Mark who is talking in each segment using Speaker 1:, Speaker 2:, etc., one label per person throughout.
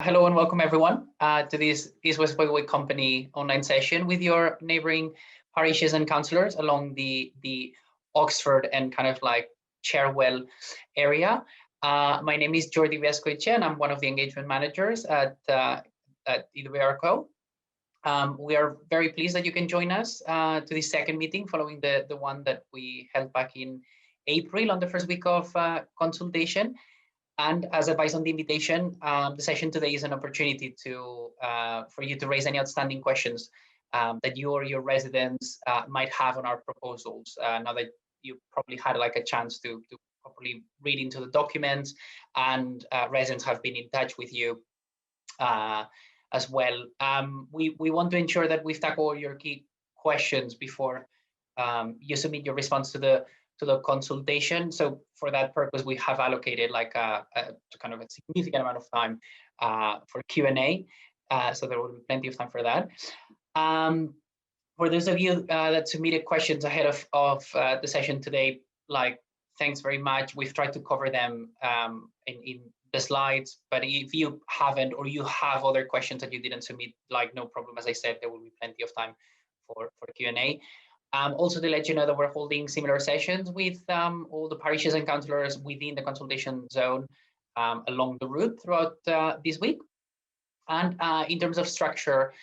Speaker 1: Hello and welcome everyone to this East West Byway Company online session with your neighboring parishes and councillors along the Oxford and kind of like Cherwell area. My name is Jordi Vescoiche and I'm one of the engagement managers at IWRCO. We are very pleased that you can join us to this second meeting following the one that we held back in April on the first week of consultation. And as advised on the invitation, the session today is an opportunity to for you to raise any outstanding questions that you or your residents might have on our proposals. Now that you probably had like a chance to properly read into the documents, and residents have been in touch with you as well. We want to ensure that we've tackled all your key questions before you submit your response to the consultation. So for that purpose, we have allocated like a kind of a significant amount of time for Q&A. So there will be plenty of time for that. For those of you that submitted questions ahead of the session today, like, thanks very much. We've tried to cover them in the slides, but if you haven't, or you have other questions that you didn't submit, like, no problem. As I said, there will be plenty of time for Q&A. Also to let you know that we're holding similar sessions with all the parishes and councillors within the consultation zone along the route throughout this week. And in terms of structure,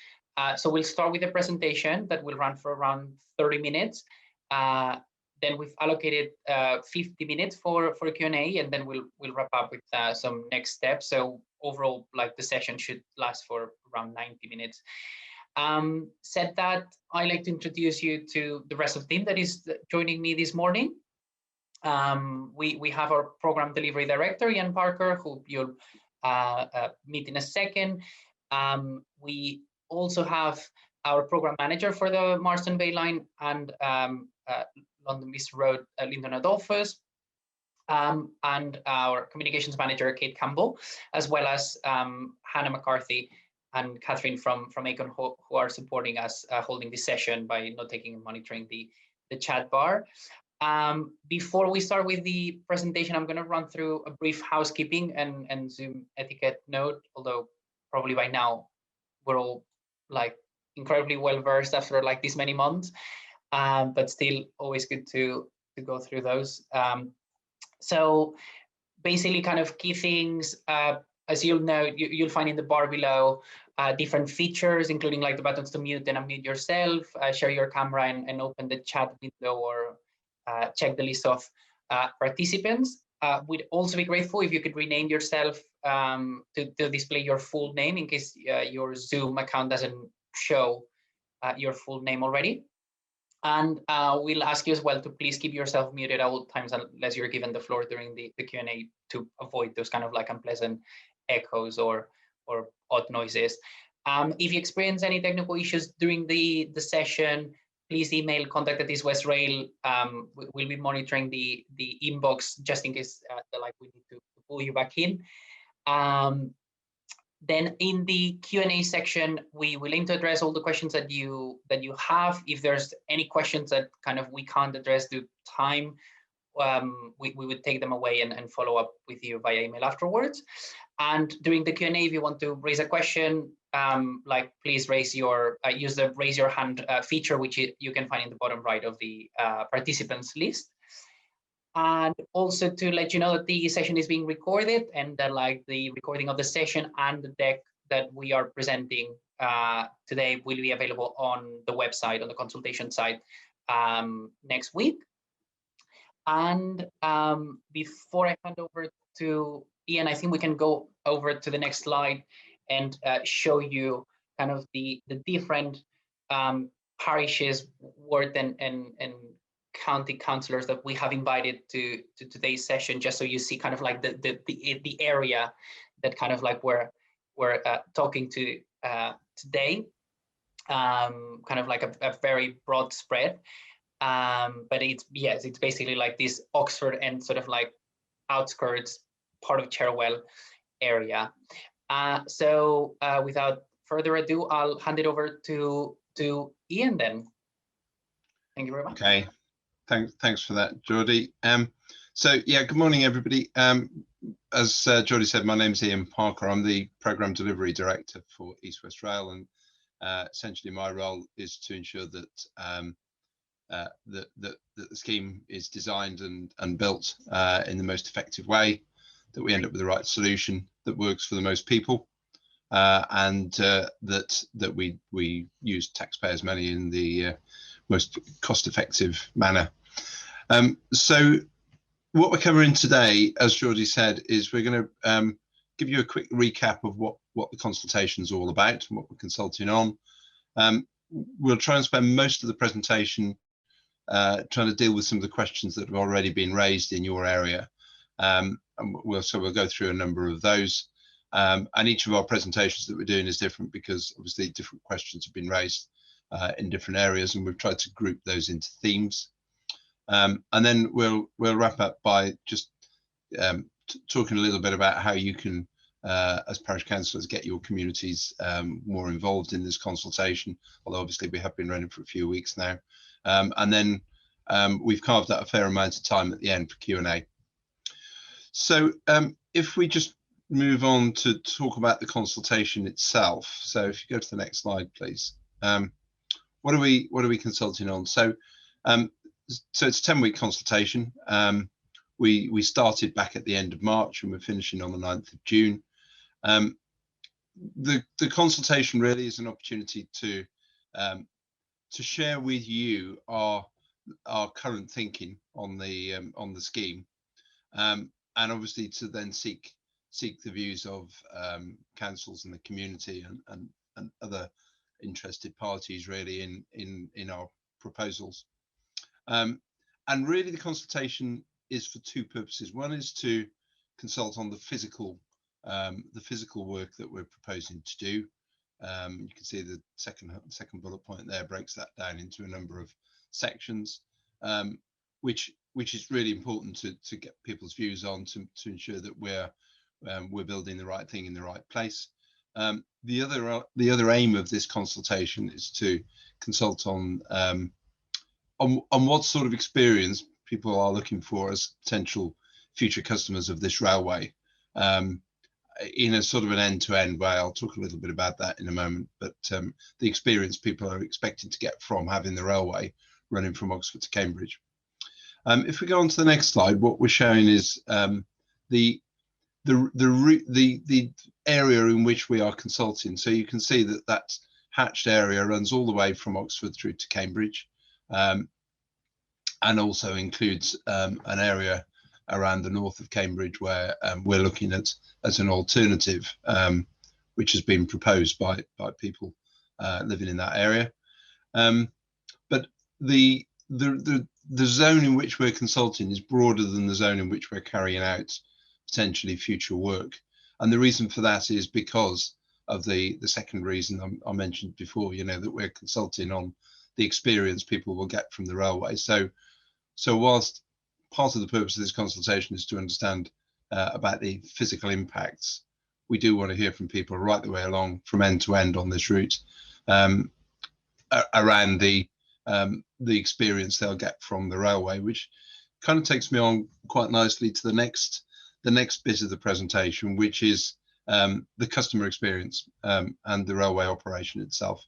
Speaker 1: so we'll start with a presentation that will run for around 30 minutes. Then we've allocated 50 minutes for Q&A, and then we'll wrap up with some next steps. So overall, like, the session should last for around 90 minutes. Said that, I'd like to introduce you to the rest of the team that is joining me this morning. We have our program delivery director, Ian Parker, who you'll meet in a second. We also have our program manager for the Marston Bay line and London Vista Road, Lyndon Adolphus, and our communications manager, Kate Campbell, as well as Hannah McCarthy and Catherine from Acon, who are supporting us holding this session by note-taking and monitoring the chat bar. Before we start with the presentation, I'm going to run through a brief housekeeping and Zoom etiquette note, although probably by now we're all like incredibly well versed after like this many months, but still always good to go through those. So basically, kind of key things, as you'll know, you'll find in the bar below different features, including like the buttons to mute and unmute yourself, share your camera and open the chat window, or check the list of participants. We'd also be grateful if you could rename yourself to display your full name in case your Zoom account doesn't show your full name already. And we'll ask you as well to please keep yourself muted at all times unless you're given the floor during the Q&A, to avoid those kind of like unpleasant echoes or odd noises. If you experience any technical issues during the session, please email contact@eastwestrail. We'll be monitoring the inbox just in case like we need to pull you back in. Then in the Q&A section, we will aim to address all the questions that you have. If there's any questions that kind of we can't address due to time, we would take them away and follow up with you via email afterwards. And during the Q&A, if you want to raise a question, like, please raise your use the raise your hand feature, which you can find in the bottom right of the participants list. And also to let you know that the session is being recorded, and that like the recording of the session and the deck that we are presenting today will be available on the website, on the consultation site, next week. And before I hand over to Ian, I think we can go over to the next slide and show you kind of the different parishes, ward and county councillors that we have invited to today's session, just so you see kind of like the area that kind of like we're talking to today, kind of like a very broad spread. But it's basically like this Oxford and sort of like outskirts part of Cherwell area. So without further ado, I'll hand it over to Ian then. Thank you very much.
Speaker 2: Okay, thanks for that, Jordi. So yeah, good morning everybody. as Geordie said, my name's Ian Parker. I'm the Programme Delivery Director for East West Rail, and essentially my role is to ensure that that the scheme is designed and built in the most effective way, that we end up with the right solution that works for the most people, and that we use taxpayers' money in the most cost-effective manner. So what we're covering today, as Geordie said, is we're going to give you a quick recap of what the consultation is all about and what we're consulting on. We'll try and spend most of the presentation trying to deal with some of the questions that have already been raised in your area. And we'll go through a number of those. And each of our presentations that we're doing is different because obviously different questions have been raised in different areas, and we've tried to group those into themes. And then we'll wrap up by just talking a little bit about how you can, as parish councillors, get your communities more involved in this consultation, although obviously we have been running for a few weeks now. And then we've carved out a fair amount of time at the end for Q&A. So if we just move on to talk about the consultation itself. So if you go to the next slide, please. What are we consulting on? So it's a 10-week consultation. We started back at the end of March and we're finishing on the 9th of June. The consultation really is an opportunity to share with you our current thinking on the scheme, and obviously to then seek the views of councils and the community and other interested parties really in our proposals. And really the consultation is for two purposes. One is to consult on the physical work that we're proposing to do. You can see the second bullet point there breaks that down into a number of sections, which is really important to get people's views on to ensure that we're building the right thing in the right place. The other aim of this consultation is to consult on what sort of experience people are looking for as potential future customers of this railway, in a sort of an end-to-end way. I'll talk a little bit about that in a moment, but the experience people are expecting to get from having the railway running from Oxford to Cambridge. If we go on to the next slide, what we're showing is the area in which we are consulting. So you can see that hatched area runs all the way from Oxford through to Cambridge, and also includes an area around the north of Cambridge where we're looking at as an alternative, which has been proposed by people living in that area. But the zone in which we're consulting is broader than the zone in which we're carrying out potentially future work. And the reason for that is because of the second reason I mentioned before, that we're consulting on the experience people will get from the railway. So whilst part of the purpose of this consultation is to understand about the physical impacts, we do want to hear from people right the way along from end to end on this route, around the experience they'll get from the railway, which kind of takes me on quite nicely to the next bit of the presentation, which is the customer experience and the railway operation itself.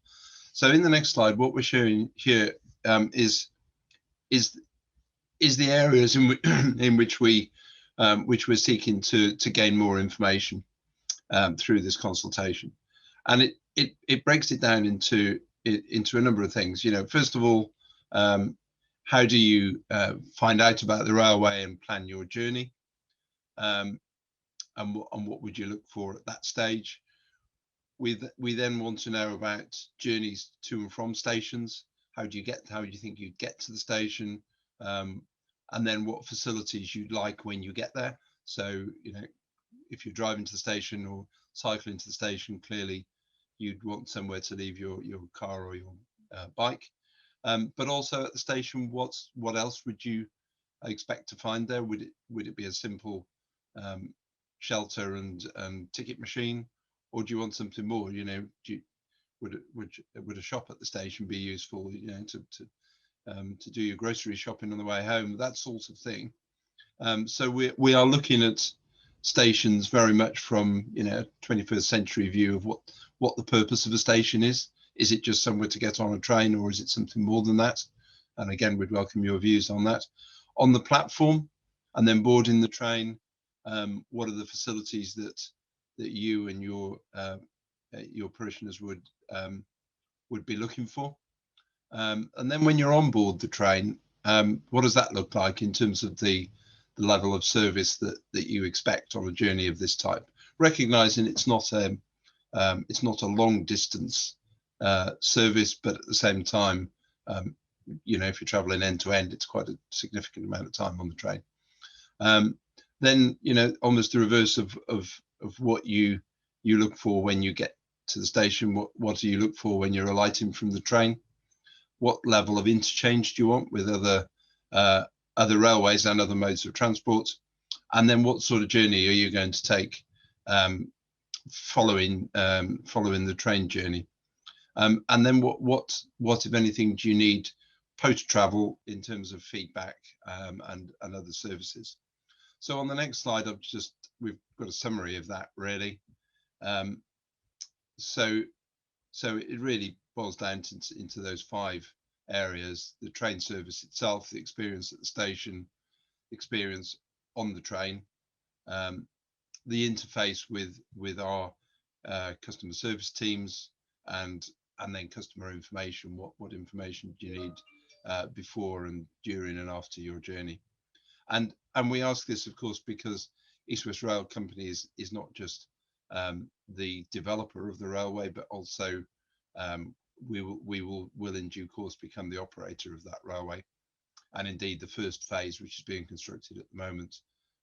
Speaker 2: So in the next slide, what we're showing here is the areas in which we're seeking to gain more information through this consultation, and it breaks it down into a number of things. First of all, how do you find out about the railway and plan your journey, and what would you look for at that stage? We then want to know about journeys to and from stations. How do you think you'd get to the station? And then what facilities you'd like when you get there. So, if you're driving to the station or cycling to the station, clearly you'd want somewhere to leave your car or your bike. But also at the station, what else would you expect to find there? Would it be a simple shelter and ticket machine, or do you want something more? Would a shop at the station be useful? To do your grocery shopping on the way home, that sort of thing. So we are looking at stations very much from, you know, 21st century view of what the purpose of a station is. Is it just somewhere to get on a train, or is it something more than that? And again, we'd welcome your views on that. On the platform, and then boarding the train, what are the facilities that you and your parishioners would be looking for? And then when you're on board the train, what does that look like in terms of the level of service that you expect on a journey of this type? Recognizing it's not a long distance service, but at the same time, you know, if you're traveling end to end, it's quite a significant amount of time on the train. Then, you know, almost the reverse of what you look for when you get to the station. What do you look for when you're alighting from the train? What level of interchange do you want with other railways and other modes of transport? And then what sort of journey are you going to take following the train journey? And then what if anything do you need post travel in terms of feedback and other services? So on the next slide, we've got a summary of that really. So it really boils down into those 5 areas: the train service itself, the experience at the station, experience on the train, the interface with our customer service teams, and then customer information. What information do you need before and during and after your journey? And we ask this, of course, because East West Rail Company is not just the developer of the railway, but also will in due course become the operator of that railway. And indeed, the first phase, which is being constructed at the moment,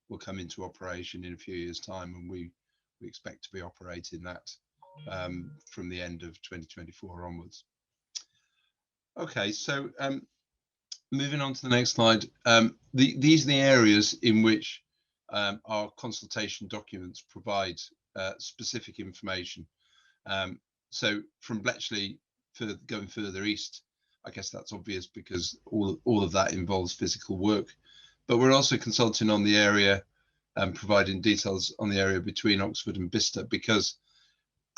Speaker 2: will come into operation in a few years' time, and we expect to be operating that from the end of 2024 onwards. Okay, so moving on to the next slide. These are the areas in which our consultation documents provide specific information. So from Bletchley going further east, I guess that's obvious because all of that involves physical work. But we're also consulting on the area and providing details on the area between Oxford and Vista, because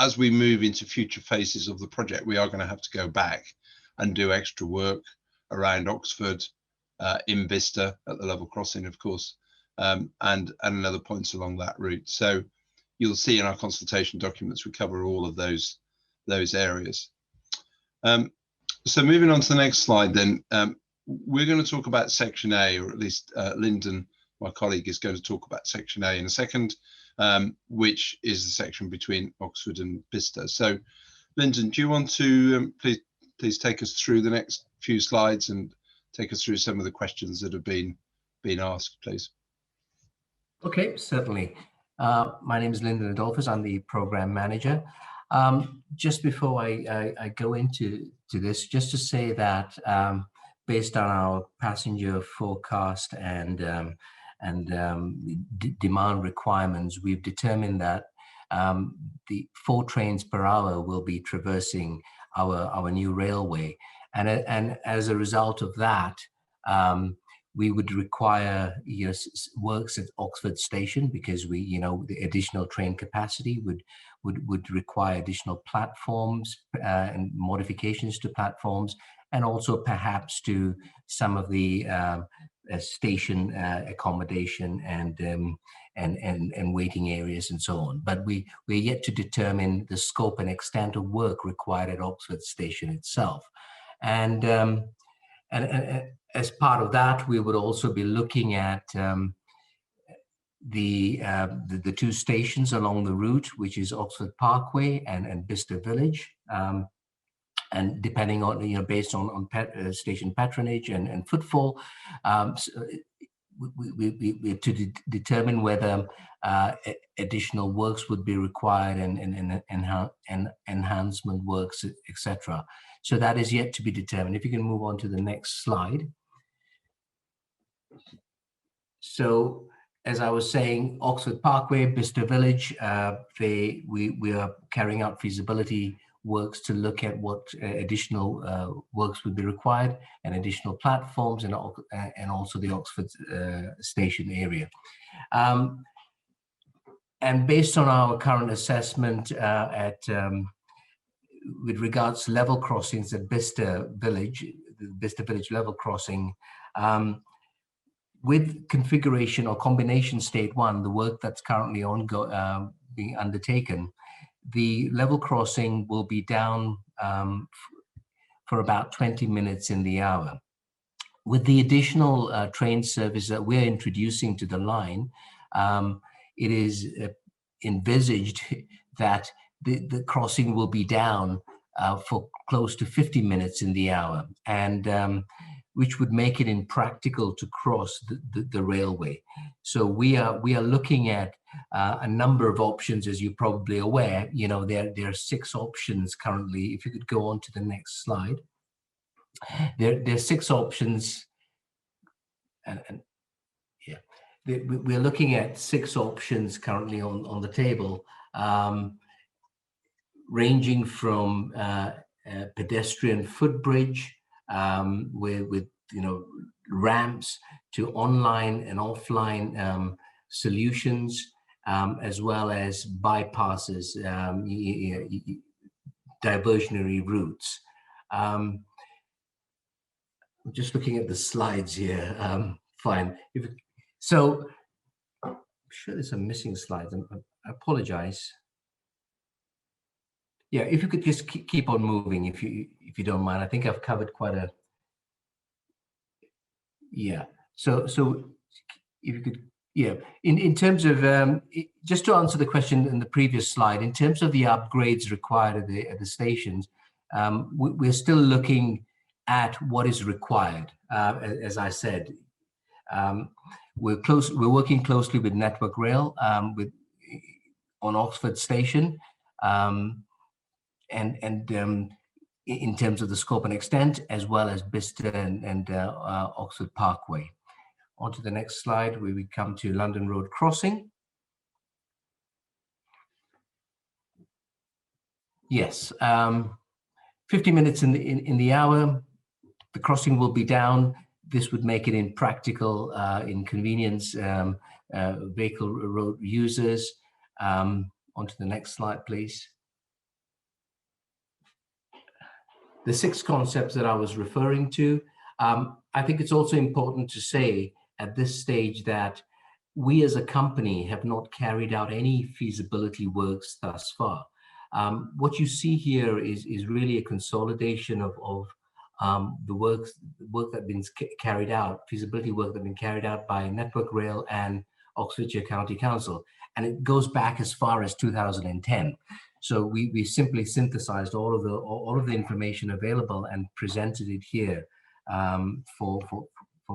Speaker 2: as we move into future phases of the project, we are going to have to go back and do extra work around Oxford, in Vista at the level crossing, of course, and other points along that route. So you'll see in our consultation documents we cover all of those areas. So moving on to the next slide, then we're going to talk about Section A, or at least Lyndon, my colleague, is going to talk about Section A in a second, which is the section between Oxford and Vista. So, Lyndon, do you want to please take us through the next few slides and take us through some of the questions that have been asked, please?
Speaker 3: Okay, certainly. My name is Lyndon Adolphus. I'm the program manager. Just before I go into this, just to say that based on our passenger forecast and demand requirements, we've determined that the 4 trains per hour will be traversing our new railway, and as a result of that, we would require works at Oxford Station, because the additional train capacity would require additional platforms and modifications to platforms, and also perhaps to some of the station accommodation and waiting areas and so on. But we're yet to determine the scope and extent of work required at Oxford Station itself. And as part of that, we would also be looking at the 2 stations along the route, which is Oxford Parkway and Vista Village. And depending on, based on station patronage and footfall, we to determine whether additional works would be required and enhancement works, etc. So that is yet to be determined. If you can move on to the next slide. So, as I was saying, Oxford Parkway, Vista Village, we are carrying out feasibility works to look at what additional works would be required, and additional platforms, and also the Oxford station area. And based on our current assessment with regards to level crossings at Vista Village, the Vista Village level crossing, with configuration or combination state 1, the work that's currently being undertaken, the level crossing will be down for about 20 minutes in the hour. With the additional train service that we're introducing to the line, it is envisaged that the crossing will be down for close to 50 minutes in the hour, and which would make it impractical to cross the railway. So we are looking at a number of options, as you're probably aware. You know, there are 6 options currently. If you could go on to the next slide. There are 6 options, and yeah, we're looking at 6 options currently on the table, ranging from a pedestrian footbridge with ramps, to online and offline solutions, as well as bypasses, diversionary routes. I'm just looking at the slides here. Fine. So I'm sure there's some missing slides. I apologize. Yeah, if you could just keep on moving, if you don't mind. I think I've covered quite a. Yeah. So if you could, yeah. In terms of just to answer the question in the previous slide, in terms of the upgrades required at the stations, we're still looking at what is required. As I said, we're working closely with Network Rail on Oxford Station. And in terms of the scope and extent, as well as Vista and Oxford Parkway. On to the next slide, where we come to London Road Crossing. Yes, 50 minutes in the hour. The crossing will be down. This would make it impractical, inconvenience vehicle road users. On to the next slide, please. The 6 concepts that I was referring to, I think it's also important to say at this stage that we as a company have not carried out any feasibility works thus far. What you see here is really a consolidation of the work that's been carried out, feasibility work that's been carried out by Network Rail and Oxfordshire County Council. And it goes back as far as 2010. So we simply synthesized all of the information available and presented it here for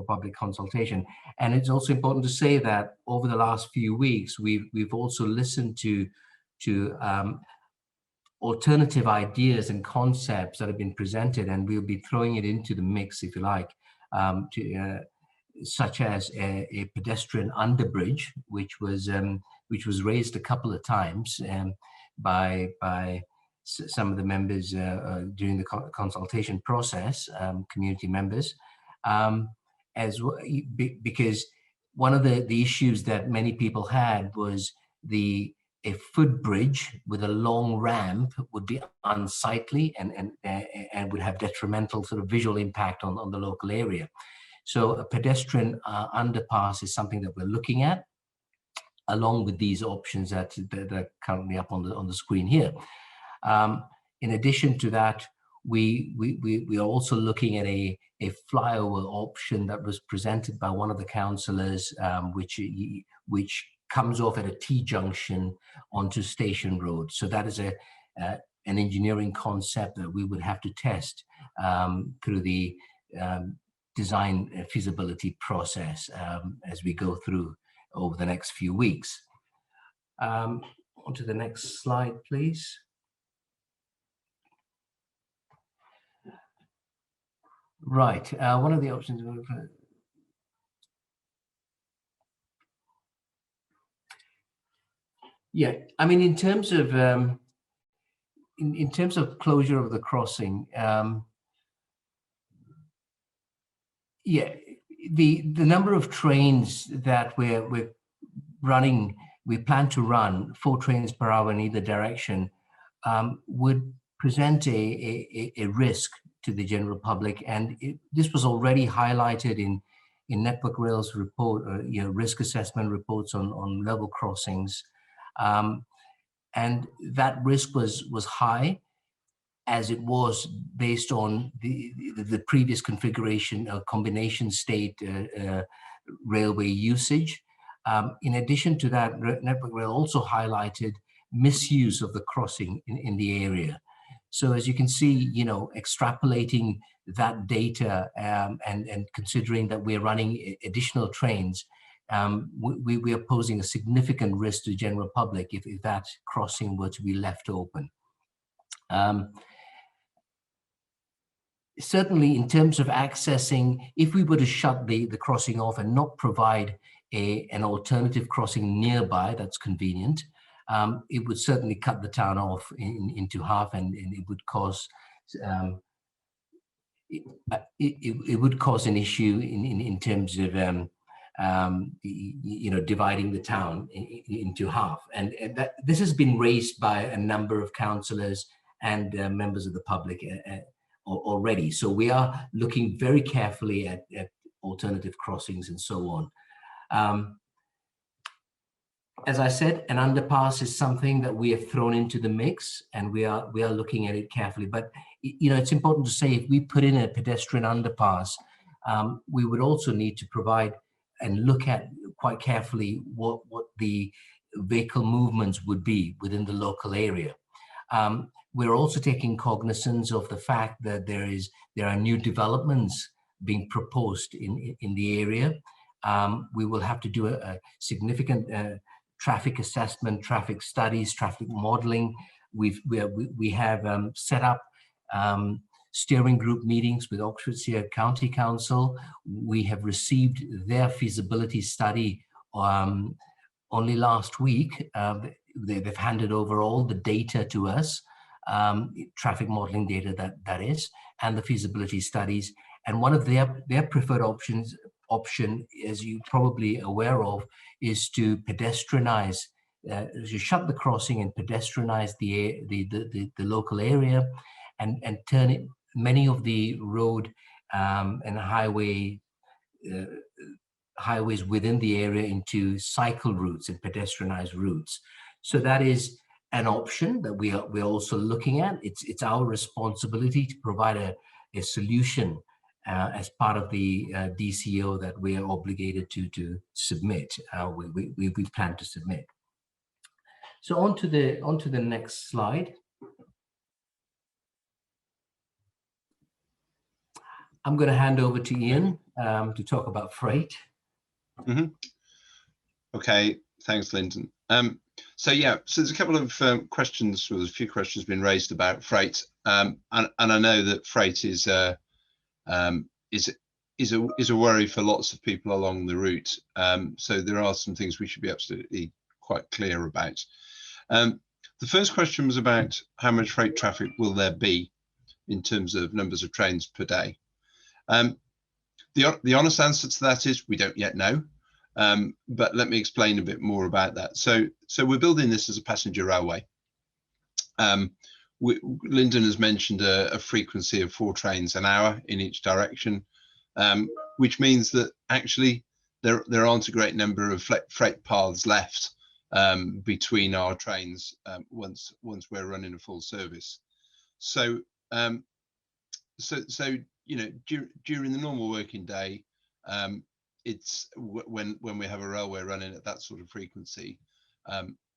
Speaker 3: public consultation. And it's also important to say that over the last few weeks, we've also listened to alternative ideas and concepts that have been presented, and we'll be throwing it into the mix, if you like, such as a pedestrian underbridge, which was raised a couple of times by some of the members during the consultation process, community members, as well, because one of the issues that many people had was a footbridge with a long ramp would be unsightly and would have detrimental sort of visual impact on the local area. So a pedestrian underpass is something that we're looking at, along with these options that are currently up on the screen here. In addition to that, we are also looking at a flyover option that was presented by one of the councillors, which comes off at a T-junction onto Station Road. So that is an engineering concept that we would have to test through the design feasibility process as we go through over the next few weeks. On to the next slide, please. Right, one of the options. Yeah, I mean, in terms of closure of the crossing, yeah, the number of trains that we're running we plan to run 4 trains per hour in either direction would present a risk to the general public. And this was already highlighted in Network Rail's report, risk assessment reports on level crossings. And that risk was high, as it was based on the previous configuration of combination state railway usage. In addition to that, Network Rail also highlighted misuse of the crossing in the area. So as you can see, extrapolating that data and considering that we're running additional trains, we are posing a significant risk to the general public if that crossing were to be left open. Certainly, in terms of accessing, if we were to shut the crossing off and not provide an alternative crossing nearby that's convenient, it would certainly cut the town off into half, and it would cause it would cause an issue in terms of dividing the town into half. And that this has been raised by a number of councillors and members of the public already. So we are looking very carefully at alternative crossings and so on. As I said, an underpass is something that we have thrown into the mix, and we are looking at it carefully. But it's important to say, if we put in a pedestrian underpass, we would also need to provide and look at quite carefully what the vehicle movements would be within the local area. We're also taking cognizance of the fact that there are new developments being proposed in the area. We will have to do a significant traffic assessment, traffic studies, traffic modeling. We have set up steering group meetings with Oxfordshire County Council. We have received their feasibility study only last week. They've handed over all the data to us, traffic modeling data that is, and the feasibility studies. And one of their preferred option, as you're probably aware of, is to pedestrianize, to shut the crossing and pedestrianize the local area, and turn it, many of the road and highways within the area into cycle routes and pedestrianized routes. So that is an option that we're also looking at. It's our responsibility to provide a solution as part of the DCO that we are obligated to submit. We plan to submit. So on to the next slide. I'm going to hand over to Ian to talk about freight.
Speaker 2: Mm-hmm. Okay, thanks, Lyndon. So there's a couple of questions, well, there's a few questions been raised about freight, and I know that freight is a worry for lots of people along the route. So there are some things we should be absolutely quite clear about. The first question was about how much freight traffic will there be in terms of numbers of trains per day. The honest answer to that is we don't yet know, but let me explain a bit more about that. So we're building this as a passenger railway. Lyndon has mentioned a frequency of 4 trains an hour in each direction, which means that actually there aren't a great number of freight paths left between our trains once we're running a full service. So during the normal working day, it's when we have a railway running at that sort of frequency,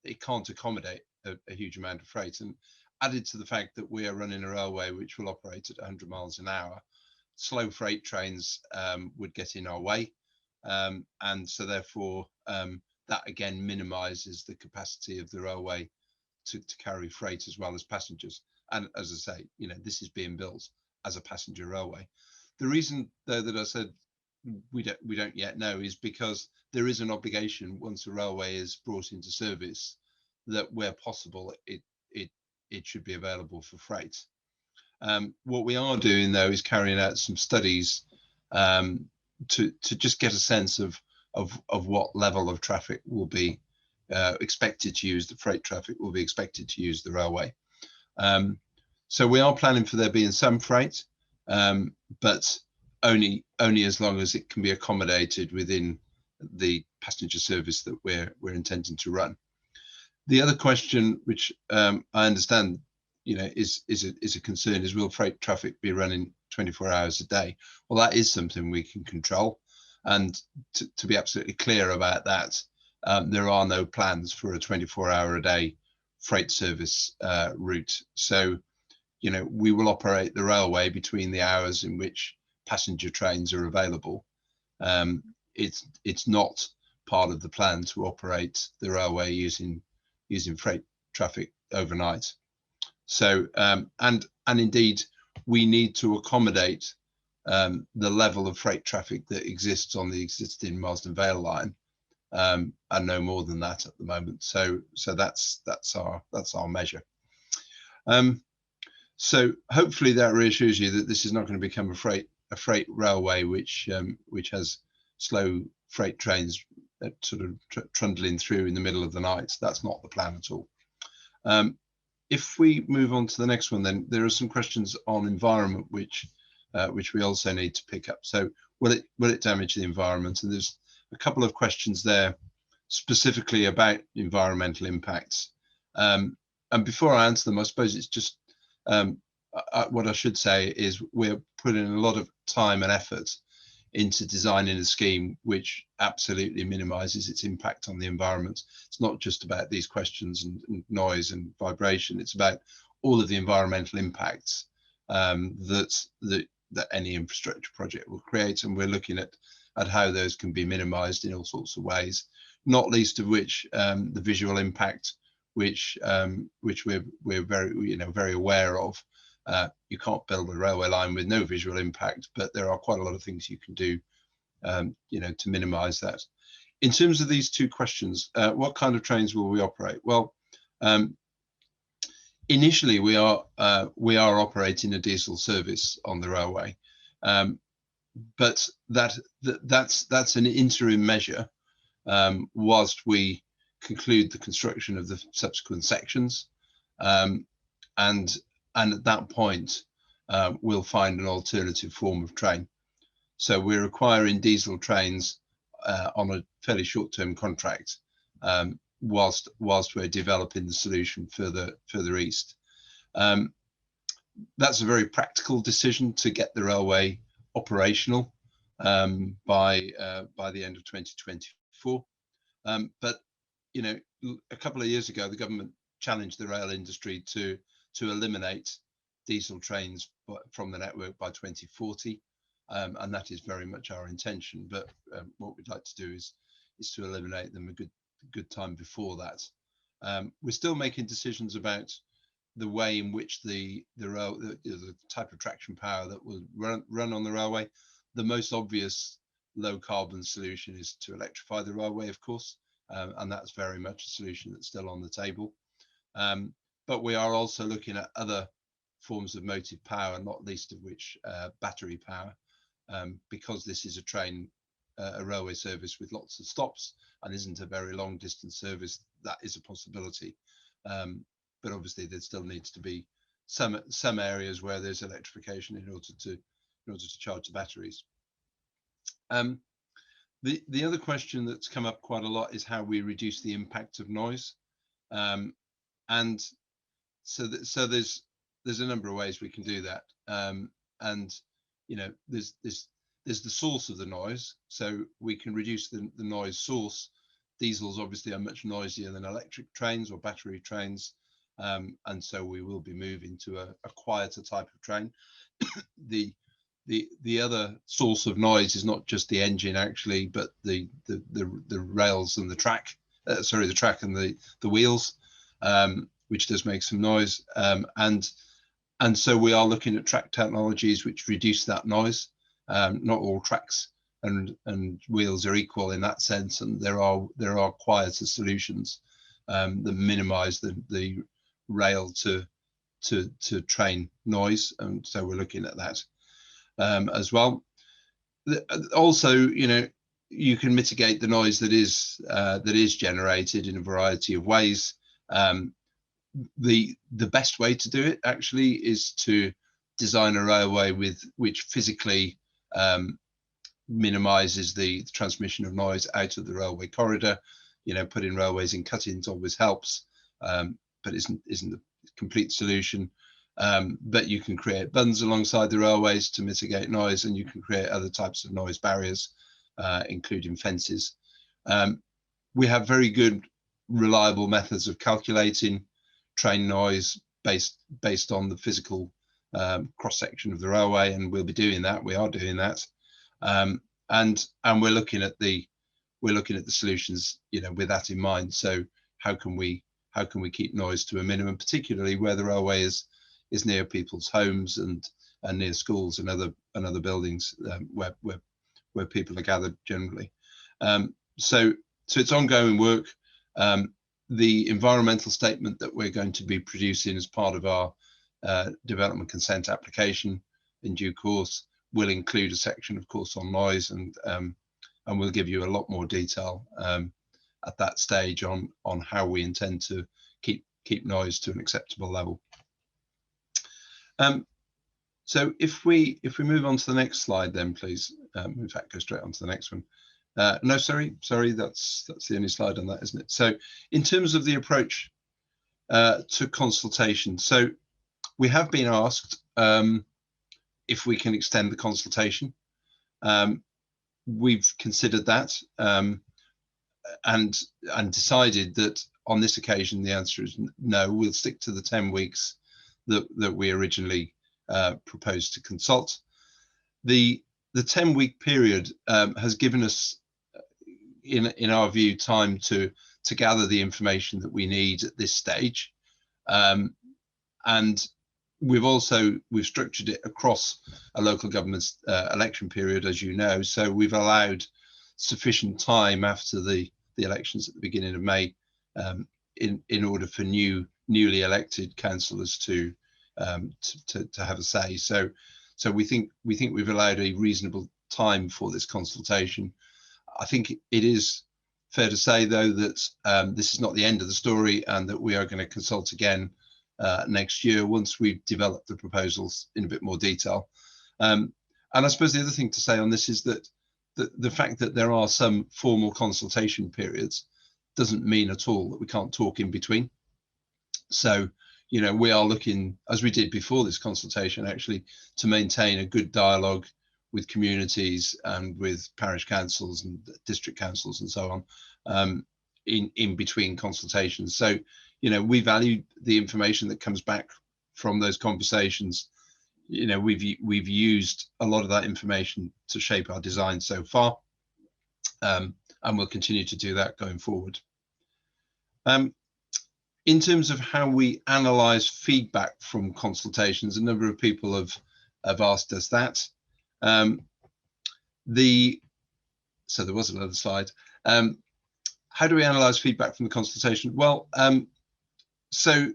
Speaker 2: it can't accommodate a huge amount of freight. And added to the fact that we are running a railway which will operate at 100 miles an hour, slow freight trains would get in our way, and so therefore that again minimises the capacity of the railway to carry freight as well as passengers. And as I say, this is being built as a passenger railway. The reason, though, that I said we don't yet know is because there is an obligation once a railway is brought into service that where possible it should be available for freight. What we are doing, though, is carrying out some studies to just get a sense of what level of traffic will be expected to use the freight traffic will be expected to use the railway. So we are planning for there being some freight, but only as long as it can be accommodated within the passenger service that we're intending to run. The other question, which I understand, is a concern, is will freight traffic be running 24 hours a day? Well, that is something we can control, and to be absolutely clear about that, there are no plans for a 24-hour-a-day freight service route. So, we will operate the railway between the hours in which passenger trains are available. It's not part of the plan to operate the railway using freight traffic overnight. So, and indeed, we need to accommodate the level of freight traffic that exists on the existing Marsden Vale line, and no more than that at the moment. So that's our measure. So hopefully that reassures you that this is not going to become a freight railway which has slow freight trains sort of trundling through in the middle of the night. That's not the plan at all. If we move on to the next one, then there are some questions on environment which we also need to pick up. So will it damage the environment? And there's a couple of questions there specifically about environmental impacts. And before I answer them, I suppose it's just what I should say is we're putting a lot of time and effort into designing a scheme which absolutely minimises its impact on the environment. It's not just about these questions and noise and vibration. It's about all of the environmental impacts that any infrastructure project will create, and we're looking at how those can be minimised in all sorts of ways. Not least of which the visual impact, which we're very aware of. You can't build a railway line with no visual impact, but there are quite a lot of things you can do, to minimise that. In terms of these two questions, what kind of trains will we operate? Well, initially we are operating a diesel service on the railway, but that's an interim measure whilst we conclude the construction of the subsequent sections, and at that point we'll find an alternative form of train. So we're requiring diesel trains on a fairly short-term contract whilst we're developing the solution further east. That's a very practical decision to get the railway operational by the end of 2024. But a couple of years ago, the government challenged the rail industry to eliminate diesel trains from the network by 2040, and that is very much our intention. But what we'd like to do is to eliminate them a good time before that. We're still making decisions about the way in which the type of traction power that will run on the railway. The most obvious low carbon solution is to electrify the railway, of course, and that's very much a solution that's still on the table. But we are also looking at other forms of motive power, not least of which battery power, because this is a railway service with lots of stops and isn't a very long distance service. That is a possibility, but obviously there still needs to be some areas where there's electrification in order to charge the batteries. The other question that's come up quite a lot is how we reduce the impact of noise, and so there's a number of ways we can do that, and there's the source of the noise, so we can reduce the noise source. Diesels obviously are much noisier than electric trains or battery trains, and so we will be moving to a quieter type of train. The other source of noise is not just the engine actually, but the rails and the track. The track and the wheels, which does make some noise, and so we are looking at track technologies which reduce that noise. Not all tracks and wheels are equal in that sense, and there are quieter solutions that minimise the rail to train noise, and so we're looking at that as well. Also, you can mitigate the noise that is generated in a variety of ways. The best way to do it actually is to design a railway which physically minimises the transmission of noise out of the railway corridor. Putting railways in cut-ins always helps, but isn't the complete solution. But you can create bunds alongside the railways to mitigate noise, and you can create other types of noise barriers, including fences. We have very good, reliable methods of calculating train noise based on the physical cross-section of the railway, and we'll be doing that. We are doing that, and we're looking at the solutions, with that in mind. So how can we keep noise to a minimum, particularly where the railway is near people's homes and near schools and other buildings where people are gathered generally. So it's ongoing work. The environmental statement that we're going to be producing as part of our development consent application in due course will include a section, of course, on noise, and we'll give you a lot more detail at that stage on how we intend to keep noise to an acceptable level. So if we move on to the next slide, then please. In fact, go straight on to the next one. No, sorry, that's the only slide on that, isn't it? So in terms of the approach to consultation, so we have been asked if we can extend the consultation. We've considered that and decided that on this occasion the answer is no. We'll stick to the 10 weeks that we originally proposed to consult. The 10-week period has given us, in our view, time to gather the information that we need at this stage, and we've structured it across a local government election period, as you know. So we've allowed sufficient time after the elections at the beginning of May in order for newly elected councillors to have a say. So we think we've allowed a reasonable time for this consultation. I think it is fair to say, though, that this is not the end of the story, and that we are going to consult again next year once we've developed the proposals in a bit more detail. And I suppose the other thing to say on this is that the fact that there are some formal consultation periods doesn't mean at all that we can't talk in between. So, we are looking, as we did before this consultation, actually, to maintain a good dialogue with communities and with parish councils and district councils and so on in between consultations. So, we value the information that comes back from those conversations. We've used a lot of that information to shape our design so far, and we'll continue to do that going forward. In terms of how we analyse feedback from consultations, a number of people have asked us that. So there was another slide. How do we analyse feedback from the consultation? Well, so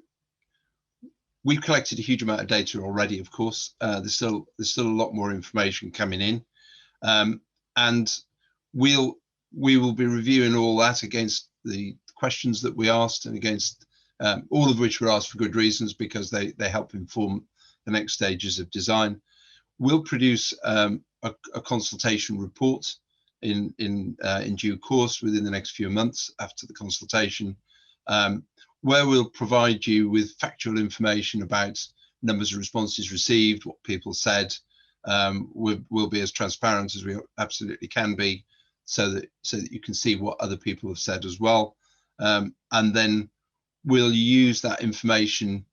Speaker 2: we've collected a huge amount of data already. Of course, there's still a lot more information coming in, and we will be reviewing all that against the questions that we asked, and against all of which were asked for good reasons, because they help inform the next stages of design. We'll produce a consultation report in due course within the next few months after the consultation, where we'll provide you with factual information about numbers of responses received, what people said. We'll be as transparent as we absolutely can be, so that you can see what other people have said as well, and then we'll use that information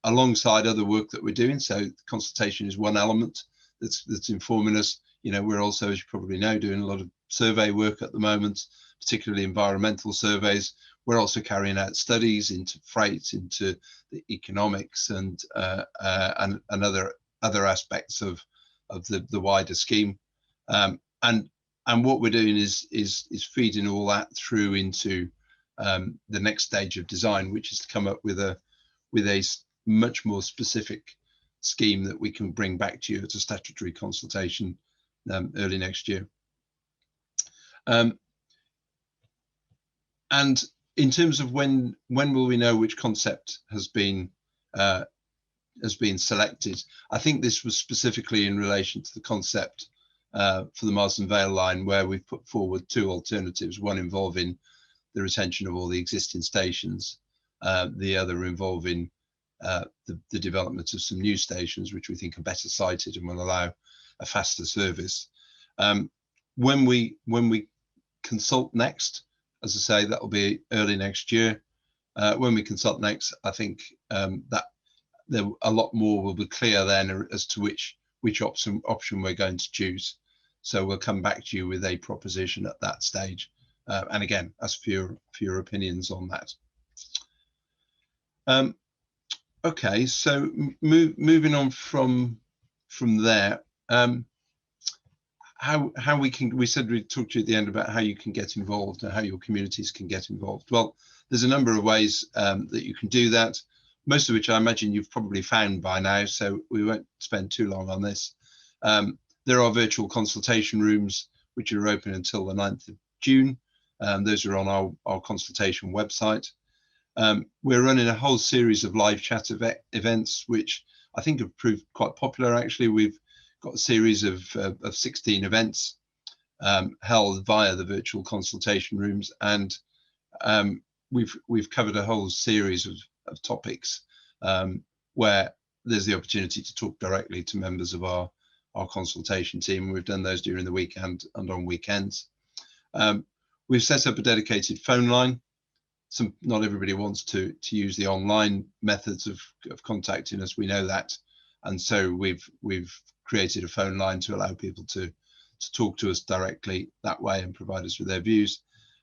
Speaker 2: alongside other work that we're doing. So the consultation is one element that's informing us. We're also, as you probably know, doing a lot of survey work at the moment, particularly environmental surveys. We're also carrying out studies into freight, into the economics, and other aspects of the wider scheme. And what we're doing is feeding all that through into the next stage of design, which is to come up with a much more specific scheme that we can bring back to you at a statutory consultation early next year. And in terms of when will we know which concept has been selected, I think this was specifically in relation to the concept for the Marsden Vale line, where we've put forward 2 alternatives, one involving the retention of all the existing stations, the other involving the development of some new stations, which we think are better sited and will allow a faster service. When we consult next, as I say, that will be early next year. When we consult next, I think that a lot more will be clear then as to which option we're going to choose. So we'll come back to you with a proposition at that stage, and again, ask for your opinions on that. Okay, so moving on from there, how we said we'd talk to you at the end about how you can get involved and how your communities can get involved. Well, there's a number of ways that you can do that, most of which I imagine you've probably found by now, so we won't spend too long on this. There are virtual consultation rooms which are open until the 9th of June. Those are on our consultation website. We're running a whole series of live chat events, which I think have proved quite popular. Actually, we've got a series of 16 events held via the virtual consultation rooms, and we've covered a whole series of topics where there's the opportunity to talk directly to members of our consultation team. We've done those during the weekend and on weekends. We've set up a dedicated phone line. Not everybody wants to use the online methods of contacting us, we know that, and so we've created a phone line to allow people to talk to us directly that way and provide us with their views.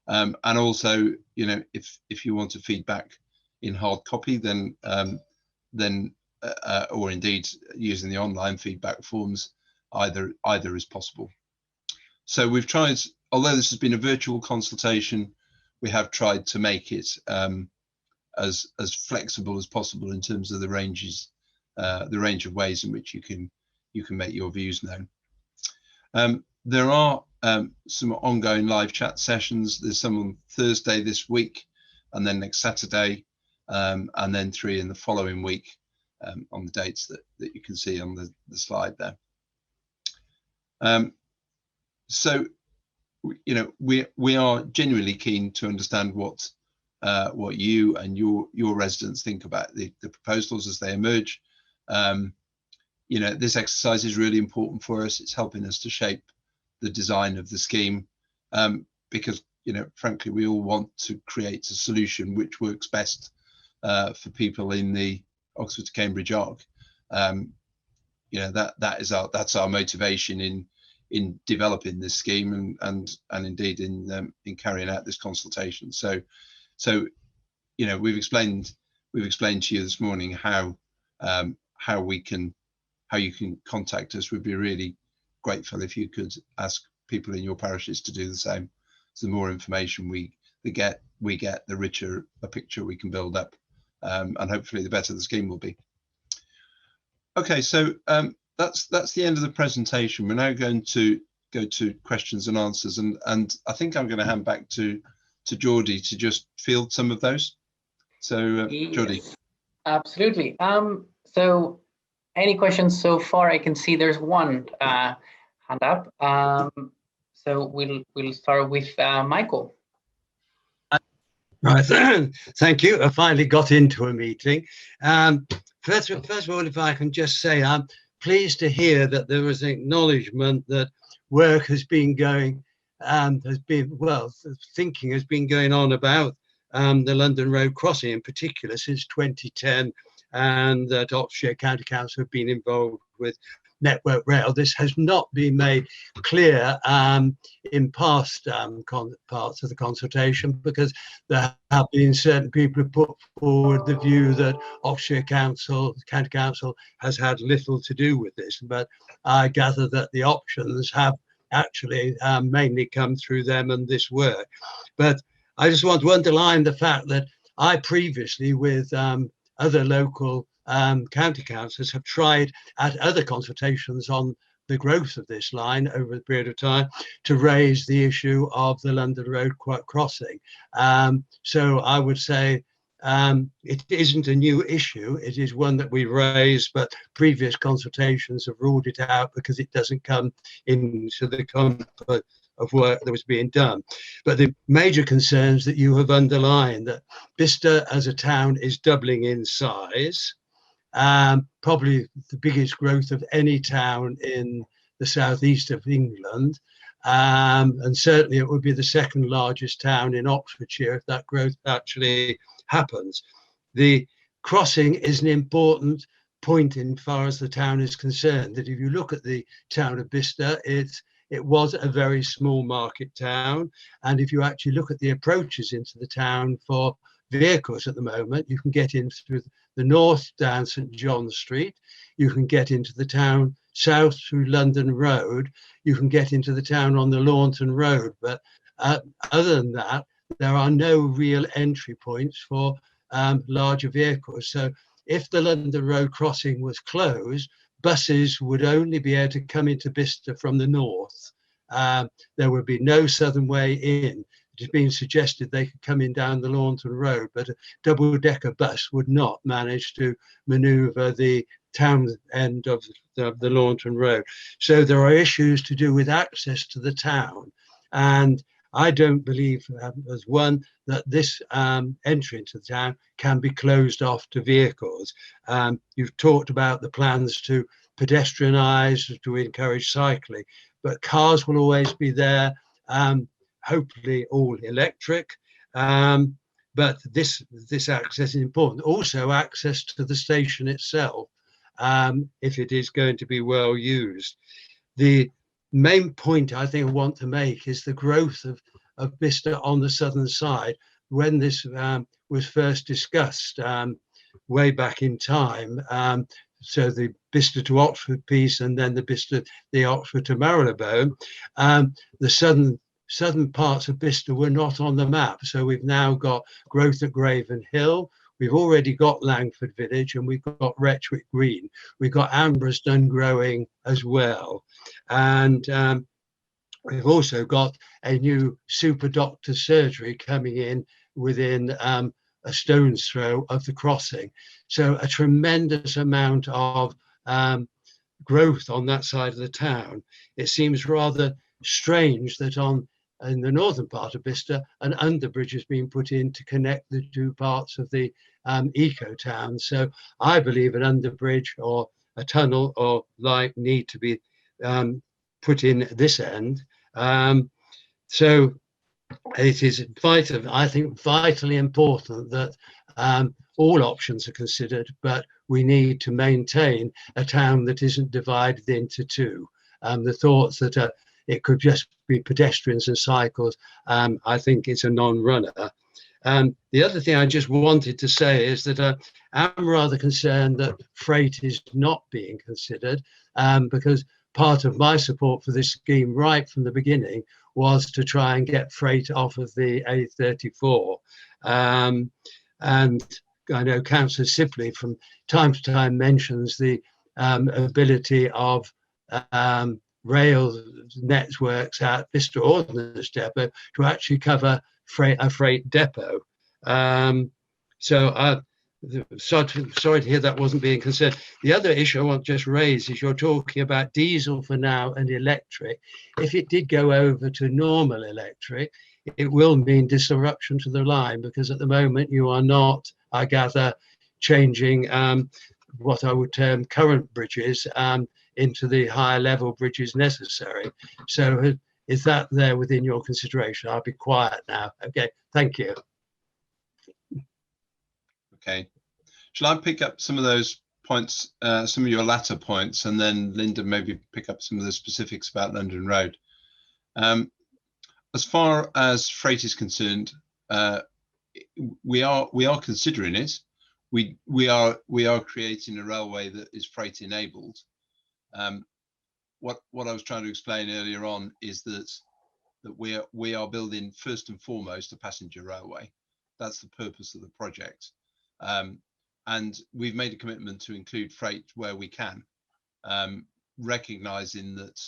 Speaker 2: And also, you know, if you want a feedback in hard copy, then or indeed using the online feedback forms, either is possible. So we've tried, although this has been a virtual consultation, we have tried to make it as flexible as possible in terms of the range of ways in which you can make your views known. There are some ongoing live chat sessions. There's some on Thursday this week, and then next Saturday, and then 3 in the following week, on the dates that you can see on the slide there. So, you know, we are genuinely keen to understand what you and your residents think about the proposals as they emerge. You know, this exercise is really important for us. It's helping us to shape the design of the scheme, because, you know, frankly, we all want to create a solution which works best for people in the Oxford to Cambridge arc. You know, that's our motivation in developing this scheme and indeed in carrying out this consultation. So you know, we've explained to you this morning how you can contact us. We'd be really grateful if you could ask people in your parishes to do the same. So the more information we get, the richer a picture we can build up, and hopefully the better the scheme will be. Okay, so that's the end of the presentation. We're now going to go to questions and answers, and I think I'm going to hand back to Geordie to just field some of those. So Geordie.
Speaker 1: Yes, absolutely. So any questions so far? I can see there's one hand up. So we'll start with Michael.
Speaker 4: Right, thank you. I finally got into a meeting. First of all, if I can just say, I'm pleased to hear that there was an acknowledgement that work has been going, thinking has been going on about the London Road crossing in particular since 2010, and that Oxfordshire County Council have been involved with Network Rail. This has not been made clear in past parts of the consultation, because there have been certain people who put forward the view that Oxfordshire County Council has had little to do with this, but I gather that the options have actually mainly come through them and this work. But I just want to underline the fact that I previously, with other local county councils, have tried at other consultations on the growth of this line over a period of time, to raise the issue of the London Road crossing. So I would say it isn't a new issue. It is one that we raised, but previous consultations have ruled it out because it doesn't come into the comfort of work that was being done. But the major concerns that you have underlined, that Vista as a town is doubling in size, probably the biggest growth of any town in the southeast of England. And certainly it would be the second largest town in Oxfordshire if that growth actually happens. The crossing is an important point in far as the town is concerned, that if you look at the town of Vista, it was a very small market town. And if you actually look at the approaches into the town for vehicles at the moment, you can get in through the north down St John's Street, you can get into the town south through London Road, you can get into the town on the Launton Road. But other than that, there are no real entry points for larger vehicles. So if the London Road crossing was closed, buses would only be able to come into Vista from the north. There would be no southern way in. It has been suggested they could come in down the Launton Road, but a double-decker bus would not manage to manoeuvre the town end of the Launton Road. So there are issues to do with access to the town. And I don't believe, as one, that this entry into the town can be closed off to vehicles. You've talked about the plans to pedestrianise, to encourage cycling, but cars will always be there, hopefully all electric. But this access is important. Also access to the station itself, if it is going to be well used. The main point I think I want to make is the growth of Vista on the southern side. When this was first discussed way back in time, so the Vista to Oxford piece and then the Oxford to Marylebone, the southern parts of Vista were not on the map. So we've now got growth at Graven Hill, we've already got Langford Village, and we've got Retwick Green. We've got Ambrosden growing as well. And we've also got a new super doctor surgery coming in within a stone's throw of the crossing. So a tremendous amount of growth on that side of the town. It seems rather strange that in the northern part of Vista, an underbridge has been put in to connect the two parts of the eco-town. So I believe an underbridge or a tunnel or like need to be put in at this end. So it is vital, I think, vitally important that all options are considered, but we need to maintain a town that isn't divided into two. The thoughts that it could just be pedestrians and cycles, I think it's a non-runner. The other thing I just wanted to say is that I'm rather concerned that freight is not being considered, because part of my support for this scheme right from the beginning was to try and get freight off of the A34. And I know Councillor Sibley from time to time mentions the ability of rail networks at Vista Ordnance Depot to actually cover a freight depot. Sorry to hear that wasn't being considered. The other issue I want to just raise is you're talking about diesel for now and electric. If it did go over to normal electric, it will mean disruption to the line, because at the moment you are not, I gather, changing what I would term current bridges into the higher level bridges necessary. So is that there within your consideration? I'll be quiet now. Okay, thank you.
Speaker 2: Okay. Shall I pick up some of those points, some of your latter points, and then Linda maybe pick up some of the specifics about London Road? As far as freight is concerned, we are considering it. We are creating a railway that is freight enabled. What I was trying to explain earlier on is that we are building first and foremost a passenger railway. That's the purpose of the project. And we've made a commitment to include freight where we can. recognizing that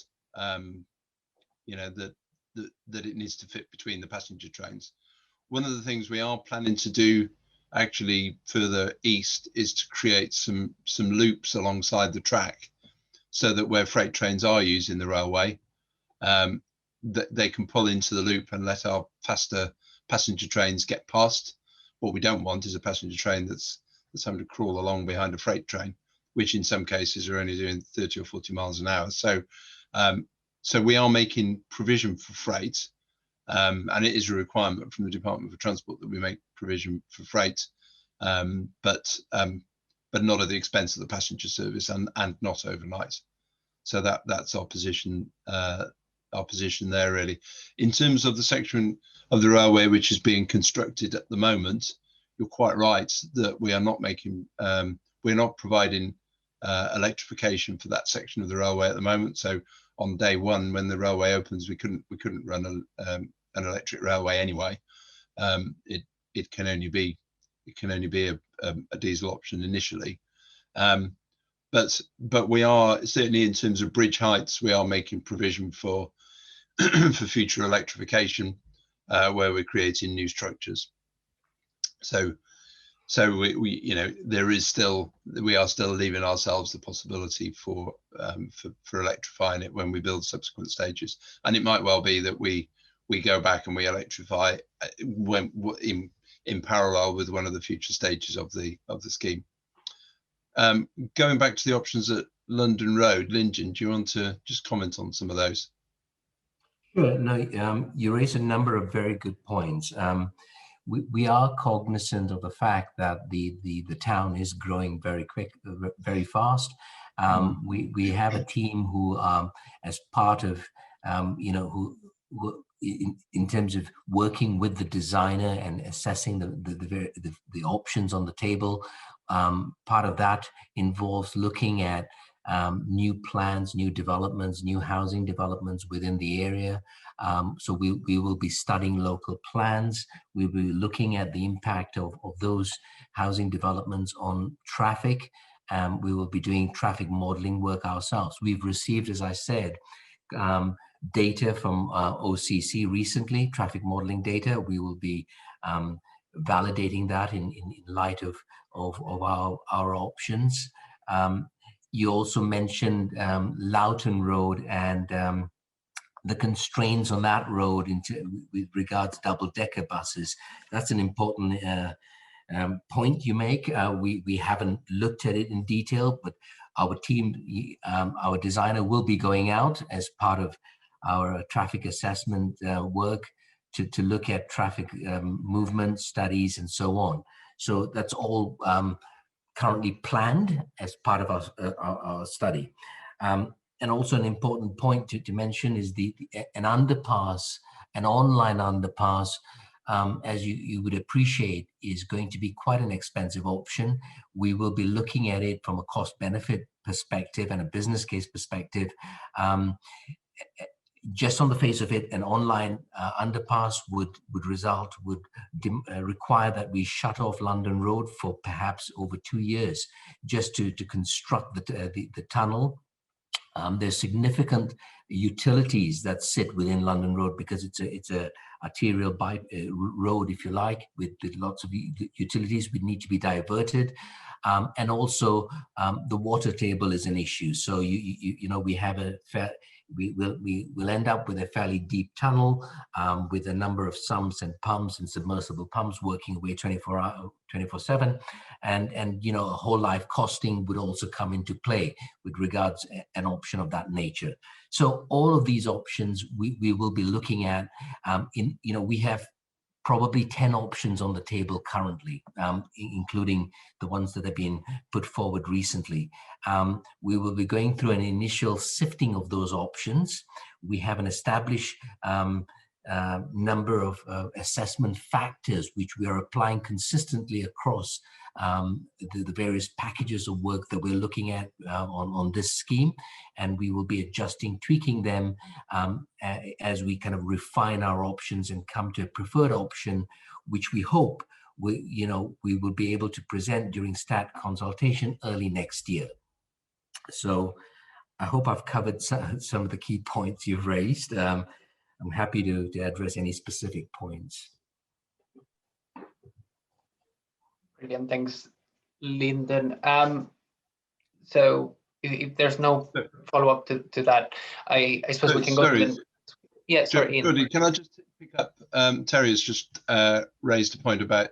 Speaker 2: you know that it needs to fit between the passenger trains. One of the things we are planning to do actually further east is to create some loops alongside the track, so that where freight trains are using the railway, that they can pull into the loop and let our faster passenger trains get past. What we don't want is a passenger train that's having to crawl along behind a freight train, which in some cases are only doing 30 or 40 miles an hour. So so we are making provision for freight, and it is a requirement from the Department for Transport that we make provision for freight, but not at the expense of the passenger service, and not overnight. So that's our position there, really. In terms of the section of the railway which is being constructed at the moment, you're quite right that we are not making we're not providing electrification for that section of the railway at the moment. So on day one, when the railway opens, we couldn't run an electric railway anyway. It can only be a diesel option initially. But we are certainly, in terms of bridge heights, we are making provision for for future electrification, where we're creating new structures. So we you know, we are still leaving ourselves the possibility for electrifying it when we build subsequent stages. And it might well be that we go back and we electrify when in parallel with one of the future stages of the scheme. Going back to the options at London Road, Linton, do you want to just comment on some of those?
Speaker 3: Sure. No, you raise a number of very good points. We are cognizant of the fact that the town is growing very quick, very fast. We have a team who, as part of, you know, who in terms of working with the designer and assessing the options on the table. Part of that involves looking at new plans, new developments, new housing developments within the area. So we will be studying local plans. We'll be looking at the impact of those housing developments on traffic. We will be doing traffic modeling work ourselves. We've received, as I said, data from OCC recently, traffic modeling data. We will be validating that in light of our options. You also mentioned Loughton Road and the constraints on that road with regards to double-decker buses. That's an important point you make. We haven't looked at it in detail, but our team, our designer will be going out as part of our traffic assessment work to look at traffic movement studies and so on. So that's all currently planned as part of our study. And also an important point to mention is an underpass, an online underpass, as you would appreciate, is going to be quite an expensive option. We will be looking at it from a cost-benefit perspective and a business case perspective. Just on the face of it, an online underpass would require that we shut off London Road for perhaps over 2 years just to construct the tunnel. There's significant utilities that sit within London Road because it's a arterial road, if you like, with lots of utilities would need to be diverted. And also the water table is an issue. So you know, we have we'll end up with a fairly deep tunnel with a number of sumps and pumps and submersible pumps working away 24/7, and you know, a whole life costing would also come into play with regards to an option of that nature. So all of these options we will be looking at. You know, we have probably 10 options on the table currently, including the ones that have been put forward recently. We will be going through an initial sifting of those options. We have an established number of assessment factors which we are applying consistently across the various packages of work that we're looking at on this scheme, and we will be adjusting, tweaking them as we kind of refine our options and come to a preferred option, which we hope we will be able to present during stat consultation early next year. So I hope I've covered some of the key points you've raised. I'm happy to address any specific points.
Speaker 1: Brilliant, thanks, Lyndon. So if there's no follow-up to that, I suppose we can go to the... Yeah, sorry, Ian.
Speaker 2: Jody, can I just pick up? Terry has just raised a point about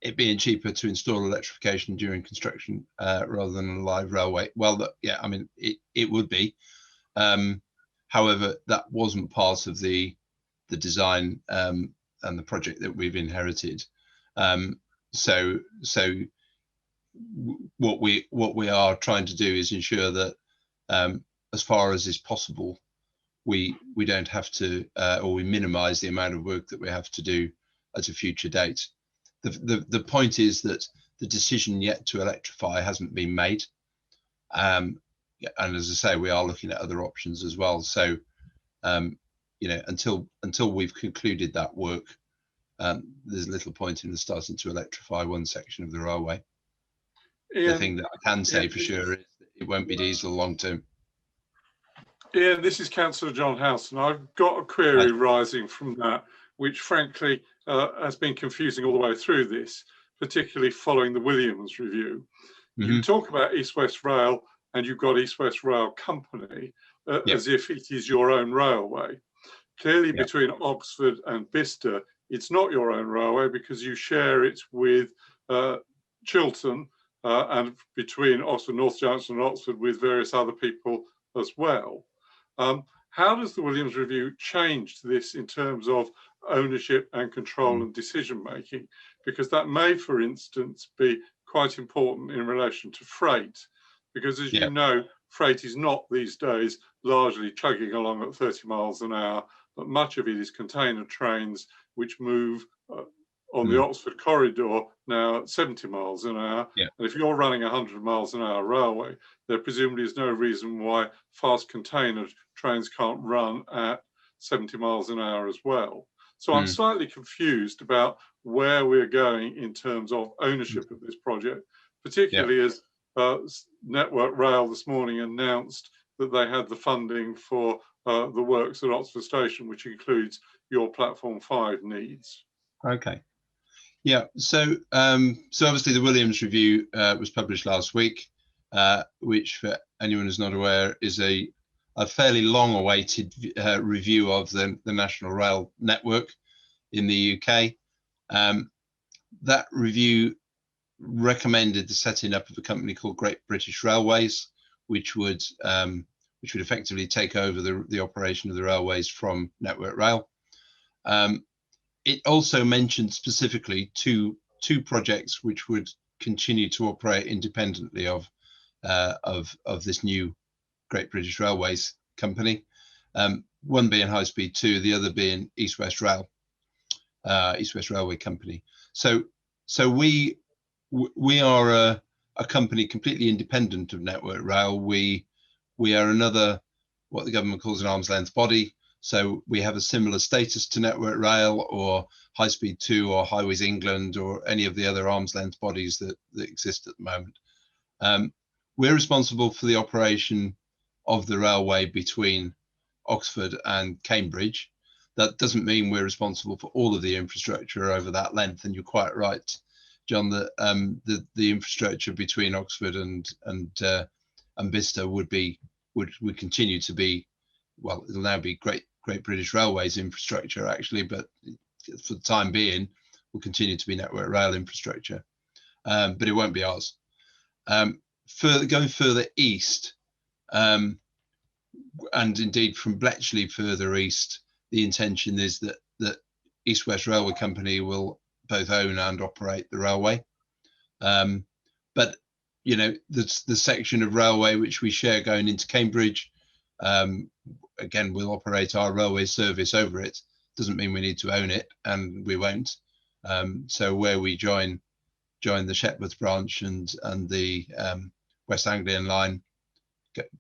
Speaker 2: it being cheaper to install electrification during construction rather than a live railway. Well, yeah, I mean, it would be. However, that wasn't part of the design and the project that we've inherited. So what we are trying to do is ensure that as far as is possible, we don't have to, or we minimise the amount of work that we have to do at a future date. The point is that the decision yet to electrify hasn't been made, and as I say, we are looking at other options as well. So, you know, until we've concluded that work, there's little point in us starting to electrify one section of the railway. Ian, the thing that I can say for sure is that it won't be diesel long term.
Speaker 5: Ian, this is Councillor John House, and I've got a query rising from that, which frankly has been confusing all the way through this, particularly following the Williams review. You talk about East West Rail and you've got East West Rail Company as if it is your own railway. Clearly between Oxford and Vista, it's not your own railway because you share it with Chiltern and between Oxford, North Junction and Oxford with various other people as well. How does the Williams review change this in terms of ownership and control and decision making? Because that may, for instance, be quite important in relation to freight, because as you know, freight is not these days largely chugging along at 30 miles an hour, but much of it is container trains which move on the Oxford corridor now at 70 miles an hour. And if you're running 100 miles an hour railway, there presumably is no reason why fast container trains can't run at 70 miles an hour as well. So I'm slightly confused about where we're going in terms of ownership of this project, particularly as Network Rail this morning announced that they had the funding for the works at Oxford Station, which includes your Platform 5 needs.
Speaker 2: Okay. Yeah, so obviously the Williams review was published last week, which for anyone who's not aware is a fairly long-awaited review of the National Rail Network in the UK. That review recommended the setting up of a company called Great British Railways, which would effectively take over the operation of the railways from Network Rail. It also mentioned specifically two projects which would continue to operate independently of this new Great British Railways company. One being High Speed 2, the other being East West Rail, East West Railway Company. So we are a company completely independent of Network Rail. We are another, what the government calls an arm's length body. So we have a similar status to Network Rail or High Speed 2 or Highways England or any of the other arm's length bodies that exist at the moment. We're responsible for the operation of the railway between Oxford and Cambridge. That doesn't mean we're responsible for all of the infrastructure over that length. And you're quite right, John, that the infrastructure between Oxford and Vista would continue to be, well, it'll now be Great British Railways infrastructure actually, but for the time being will continue to be Network Rail infrastructure, but it won't be ours. Going further east, and indeed from Bletchley further east, the intention is that East West Railway Company will both own and operate the railway. But you know, the section of railway which we share going into Cambridge, again, we'll operate our railway service over it. Doesn't mean we need to own it, and we won't. So where we join the Shepworth branch and the West Anglian line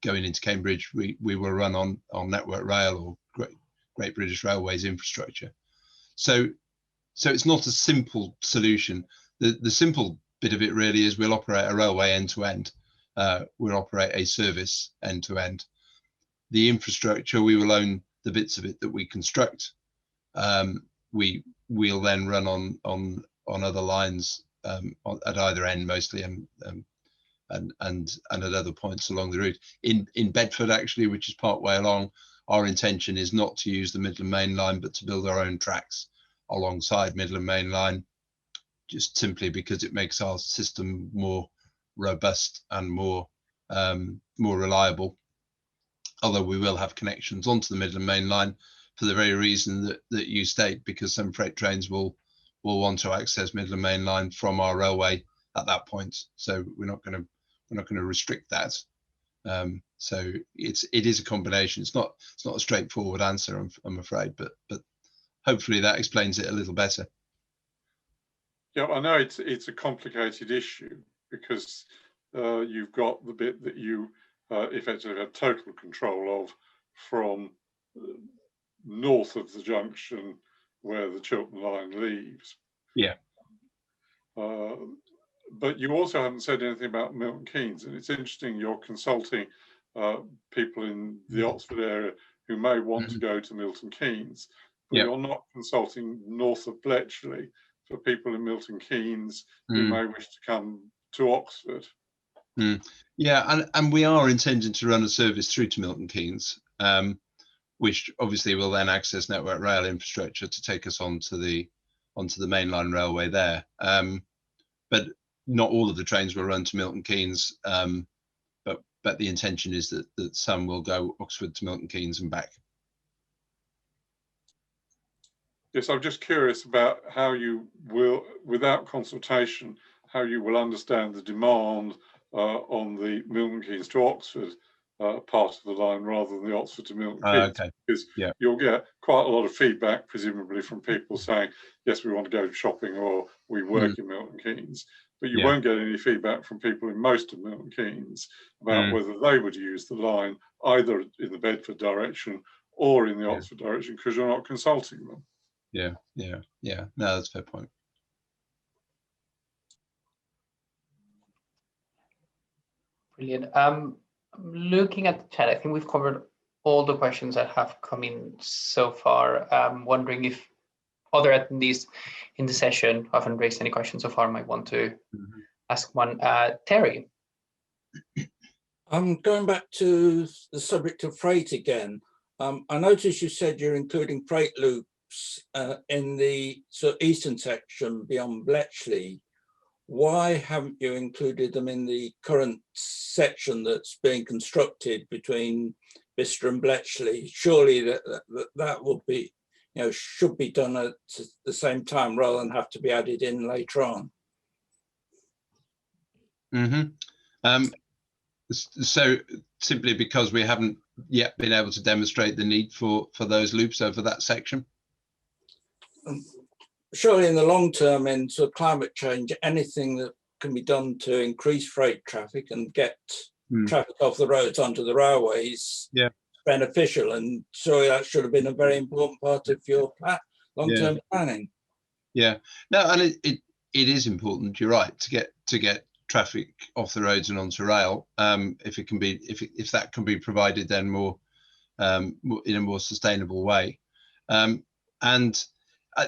Speaker 2: going into Cambridge, we will run on Network Rail or Great British Railways infrastructure. So it's not a simple solution. The simple bit of it really is we'll operate a railway end to end. We'll operate a service end to end. the infrastructure, we will own the bits of it that we construct. We'll then run on other lines at either end mostly, and at other points along the route. In Bedford, actually, which is part way along, our intention is not to use the Midland Main Line, but to build our own tracks alongside Midland Main Line, just simply because it makes our system more robust and more reliable. Although we will have connections onto the Midland Main Line for the very reason that you state, because some freight trains will want to access Midland Main Line from our railway at that point. So we're not going to restrict that. So it is a combination. It's not a straightforward answer, I'm afraid, but hopefully that explains it a little better.
Speaker 5: Yeah, I know it's a complicated issue, because you've got the bit that you effectively have total control of from north of the junction where the Chiltern line leaves.
Speaker 2: Yeah.
Speaker 5: But you also haven't said anything about Milton Keynes, and it's interesting you're consulting people in the Oxford area who may want to go to Milton Keynes, but you're not consulting north of Bletchley for people in Milton Keynes who may wish to come to Oxford.
Speaker 2: Yeah, and we are intending to run a service through to Milton Keynes, which obviously will then access Network Rail infrastructure to take us onto the mainline railway there. But not all of the trains will run to Milton Keynes, but the intention is that some will go Oxford to Milton Keynes and back.
Speaker 5: Yes, I'm just curious about how you will, without consultation, how you will understand the demand on the Milton Keynes to Oxford part of the line rather than the Oxford to Milton Keynes.
Speaker 2: Okay.
Speaker 5: Because you'll get quite a lot of feedback, presumably, from people saying, yes, we want to go shopping or we work in Milton Keynes. But you won't get any feedback from people in most of Milton Keynes about whether they would use the line either in the Bedford direction or in the Oxford direction, because you're not consulting them.
Speaker 2: Yeah. No, that's a fair point.
Speaker 1: Brilliant. Looking at the chat, I think we've covered all the questions that have come in so far. Wondering if other attendees in the session who haven't raised any questions so far might want to ask one. Terry.
Speaker 6: I'm going back to the subject of freight again. I noticed you said you're including freight loops in the eastern section beyond Bletchley. Why haven't you included them in the current section that's being constructed between Vista and Bletchley? Surely that would be, should be done at the same time rather than have to be added in later on.
Speaker 2: So simply because we haven't yet been able to demonstrate the need for those loops over that section?
Speaker 6: Surely in the long term, in sort of climate change, anything that can be done to increase freight traffic and get traffic off the roads onto the railways beneficial, and surely that should have been a very important part of your long-term planning. No,
Speaker 2: and it is important, you're right, to get traffic off the roads and onto rail, if that can be provided then more in a more sustainable way. And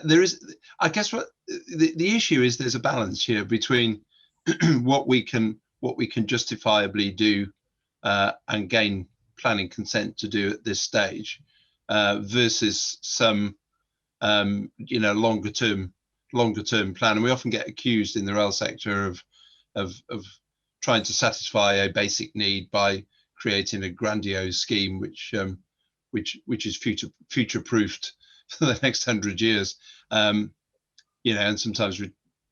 Speaker 2: there is, I guess, what the issue is, there's a balance here between what we can justifiably do and gain planning consent to do at this stage versus some longer term plan. And we often get accused in the rail sector of trying to satisfy a basic need by creating a grandiose scheme which is future proofed for the next 100 years, and sometimes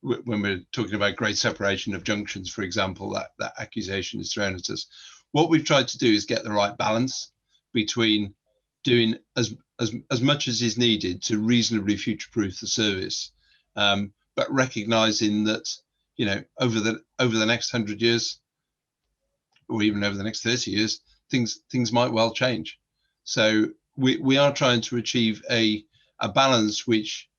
Speaker 2: when we're talking about great separation of junctions, for example, that accusation is thrown at us. What we've tried to do is get the right balance between doing as much as is needed to reasonably future-proof the service, but recognizing that over the next 100 years, or even over the next 30 years, things might well change. So we are trying to achieve a balance which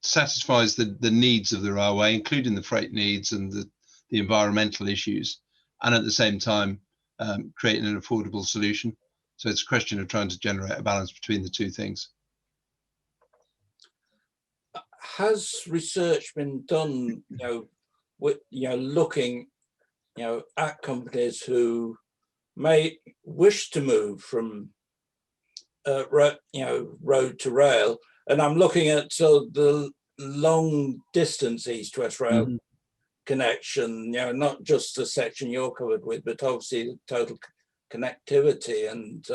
Speaker 2: satisfies the needs of the railway, including the freight needs and the environmental issues, and at the same time creating an affordable solution. So it's a question of trying to generate a balance between the two things.
Speaker 6: Has research been done, with looking, at companies who may wish to move from road to rail? And I'm looking at the long distance east-west rail connection, not just the section you're covered with, but obviously the total connectivity. And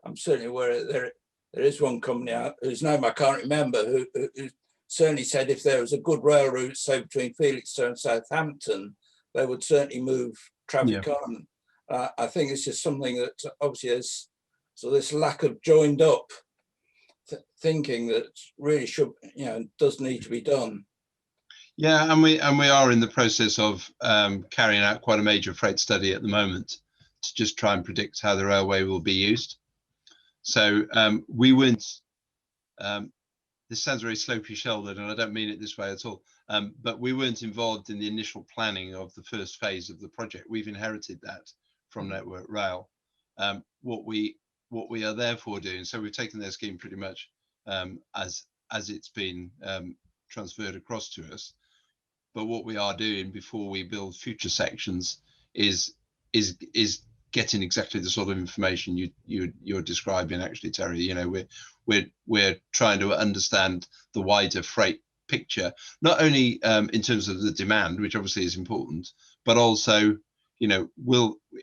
Speaker 6: I'm certainly aware there is one company out whose name I can't remember, who certainly said if there was a good rail route, say between Felixstowe and Southampton, they would certainly move traffic on. I think it's just something that obviously is, so this lack of joined up thinking that really should, does need to be done.
Speaker 2: Yeah, and we are in the process of carrying out quite a major freight study at the moment to just try and predict how the railway will be used. So we weren't, this sounds very slopey shouldered, and I don't mean it this way at all, but we weren't involved in the initial planning of the first phase of the project. We've inherited that from Network Rail. What we are therefore doing, so we've taken their scheme pretty much as it's been transferred across to us. But what we are doing before we build future sections is getting exactly the sort of information you're describing, actually, Terry. We're trying to understand the wider freight picture, not only in terms of the demand, which obviously is important, but also,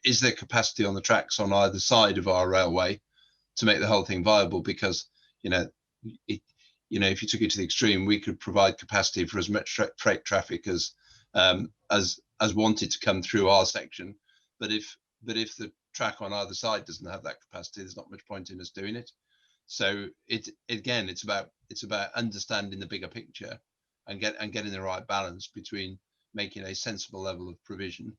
Speaker 2: is there capacity on the tracks on either side of our railway to make the whole thing viable? Because if you took it to the extreme, we could provide capacity for as much freight traffic as wanted to come through our section. But if the track on either side doesn't have that capacity, there's not much point in us doing it. So it's about understanding the bigger picture and getting the right balance between making a sensible level of provision,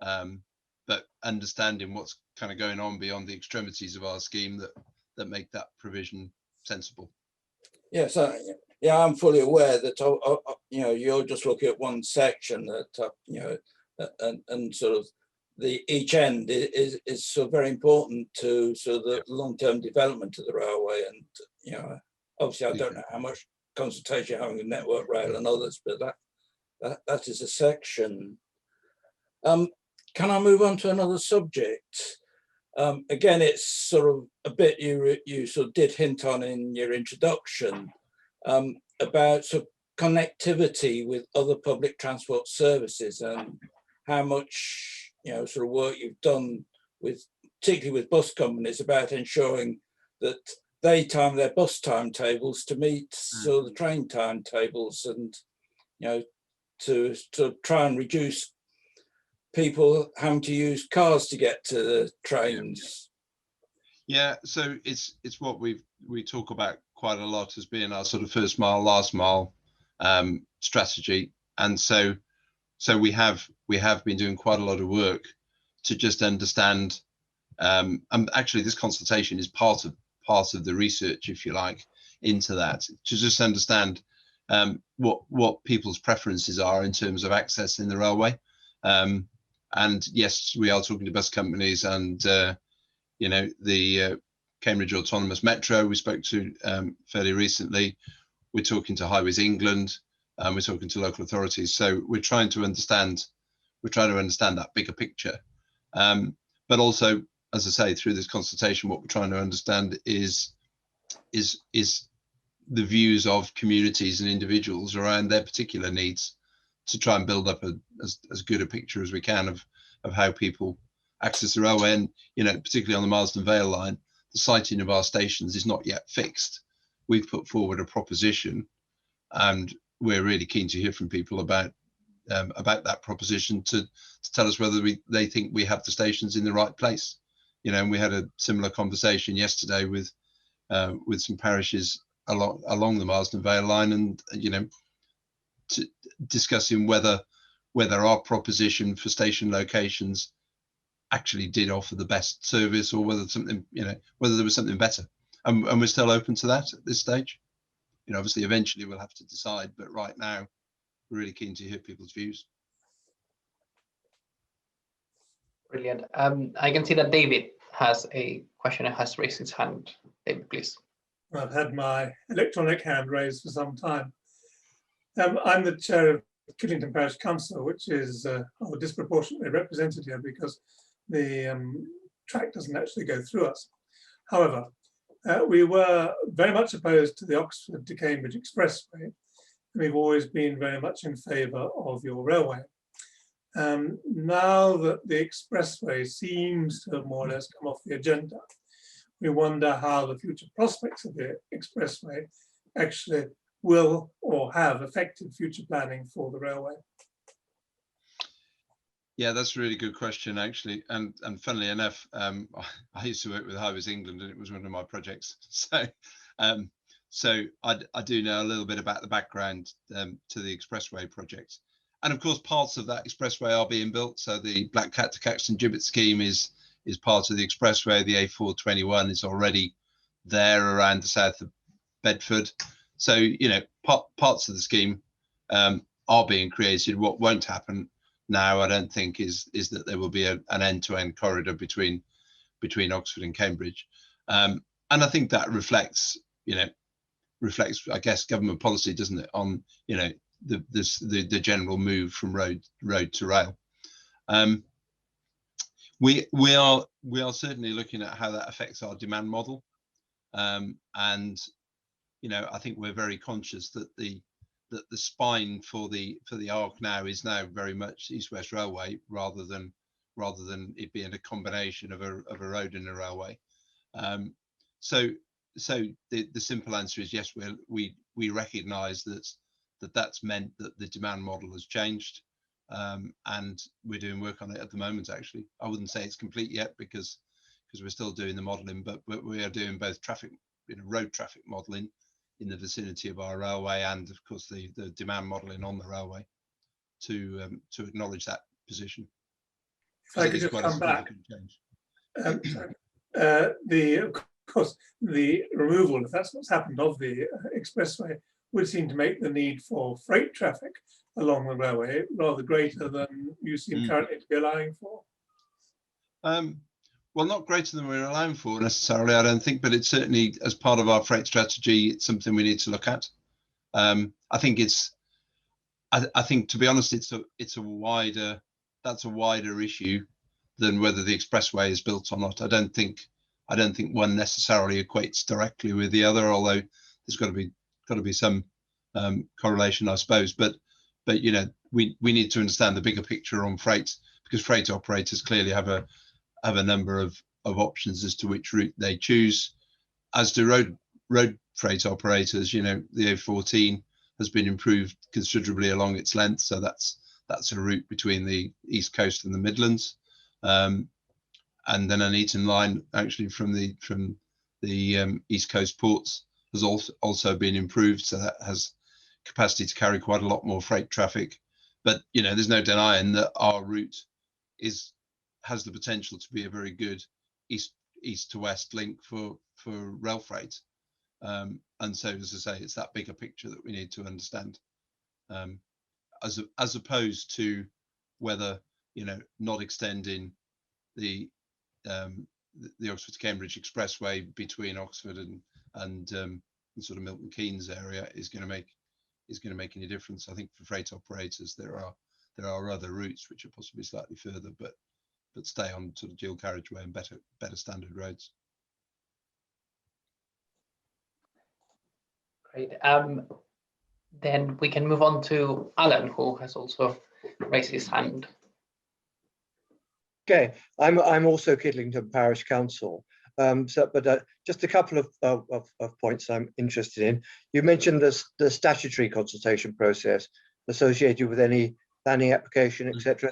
Speaker 2: but understanding what's kind of going on beyond the extremities of our scheme that make that provision sensible.
Speaker 6: Yes, I'm fully aware that you're just looking at one section that and sort of each end is so very important to sort of the long-term development of the railway. And obviously I don't know how much consultation you're having with Network Rail and others, but that is a section. Can I move on to another subject? Again, it's sort of a bit you sort of did hint on in your introduction about sort of connectivity with other public transport services and how much sort of work you've done particularly with bus companies about ensuring that they time their bus timetables to meet sort of the train timetables, and to try and reduce people having to use cars to get to the trains.
Speaker 2: Yeah, so it's what we talk about quite a lot as being our sort of first mile, last mile strategy, and so we have been doing quite a lot of work to just understand. And actually, this consultation is part of the research, if you like, into that, to just understand what people's preferences are in terms of accessing the railway. And yes, we are talking to bus companies and the Cambridge Autonomous Metro we spoke to fairly recently. We're talking to Highways England, we're talking to local authorities. So we're trying to understand that bigger picture. But also, as I say, through this consultation, what we're trying to understand is the views of communities and individuals around their particular needs, to try and build up as good a picture as we can of how people access the railway. And particularly on the Marsden Vale line, the siting of our stations is not yet fixed. We've put forward a proposition, and we're really keen to hear from people about that proposition to tell us whether they think we have the stations in the right place. And we had a similar conversation yesterday with some parishes along the Marsden Vale line, and discussing whether our proposition for station locations actually did offer the best service, or whether there was something better. And we're still open to that at this stage. Obviously eventually we'll have to decide, but right now we're really keen to hear people's views.
Speaker 1: Brilliant. I can see that David has a question and has raised his hand. David, please.
Speaker 7: I've had my electronic hand raised for some time. I'm the chair of Kidlington Parish Council, which is disproportionately represented here because the track doesn't actually go through us. However, we were very much opposed to the Oxford to Cambridge Expressway. We've always been very much in favour of your railway. Now that the expressway seems to have more or less come off the agenda, we wonder how the future prospects of the expressway actually will or have affected future planning for the railway.
Speaker 2: Yeah, that's a really good question, actually. And funnily enough, I used to work with Highways England, and it was one of my projects. So I do know a little bit about the background to the expressway project. And of course, parts of that expressway are being built. So the Black Cat to Caxton Gibbet scheme is part of the expressway. The A421 is already there around the south of Bedford. So, you know, parts of the scheme are being created. What won't happen now, I don't think, is that there will be an end-to-end corridor between Oxford and Cambridge. And I think that reflects, I guess, government policy, doesn't it, on, the general move from road to rail. We are certainly looking at how that affects our demand model, and I think we're very conscious that the spine for the arc now is very much East West Railway rather than it being a combination of a road and a railway. So the simple answer is yes, we recognise that's meant that the demand model has changed, and we're doing work on it at the moment. Actually, I wouldn't say it's complete yet because we're still doing the modelling, but we are doing both traffic, road traffic modelling in the vicinity of our railway, and of course the demand modelling on the railway to acknowledge that position.
Speaker 7: If I could just come back. Of course, the removal, if that's what's happened, of the expressway would seem to make the need for freight traffic along the railway rather greater than you seem currently to be allowing for.
Speaker 2: Well, not greater than we're allowing for necessarily, I don't think, but it's certainly, as part of our freight strategy, it's something we need to look at. I think to be honest, it's a wider issue than whether the expressway is built or not. I don't think one necessarily equates directly with the other, although there's got to be some correlation, I suppose. But we need to understand the bigger picture on freight, because freight operators clearly have a number of options as to which route they choose, as do road freight operators. The A14 has been improved considerably along its length, so that's a route between the East Coast and the Midlands, and then an Eton line actually from the East Coast ports has also been improved, so that has capacity to carry quite a lot more freight traffic. But there's no denying that our route has the potential to be a very good east to west link for rail freight, and so, as I say, it's that bigger picture that we need to understand, as opposed to whether not extending the Oxford to Cambridge Expressway between Oxford and sort of Milton Keynes area is going to make any difference. I think for freight operators there are other routes which are possibly slightly further, but stay on sort of dual carriageway and better standard roads.
Speaker 1: Great. Then we can move on to Alan, who has also raised his hand.
Speaker 8: Okay, I'm also Kidlington Parish Council, but just a couple of points I'm interested in. You mentioned the statutory consultation process associated with any planning application, etc.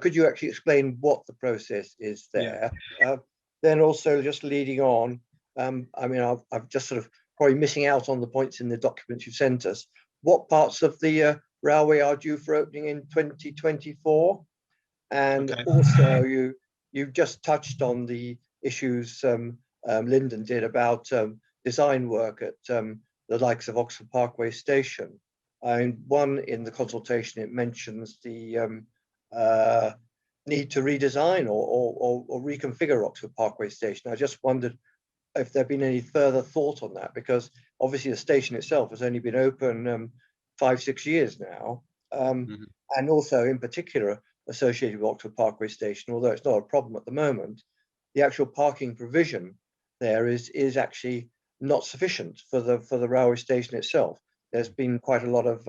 Speaker 8: Could you actually explain what the process is there? Yeah. Then also, just leading on, I've just sort of probably missing out on the points in the documents you've sent us. What parts of the railway are due for opening in 2024? And okay. Also, you've just touched on the issues Lyndon did about design work at the likes of Oxford Parkway Station. One in the consultation, it mentions the need to redesign or reconfigure Oxford Parkway Station. I just wondered if there'd been any further thought on that, because obviously the station itself has only been open 5-6 years now, and also in particular associated with Oxford Parkway Station, although it's not a problem at the moment, the actual parking provision there is actually not sufficient for the railway station itself. There's been quite a lot of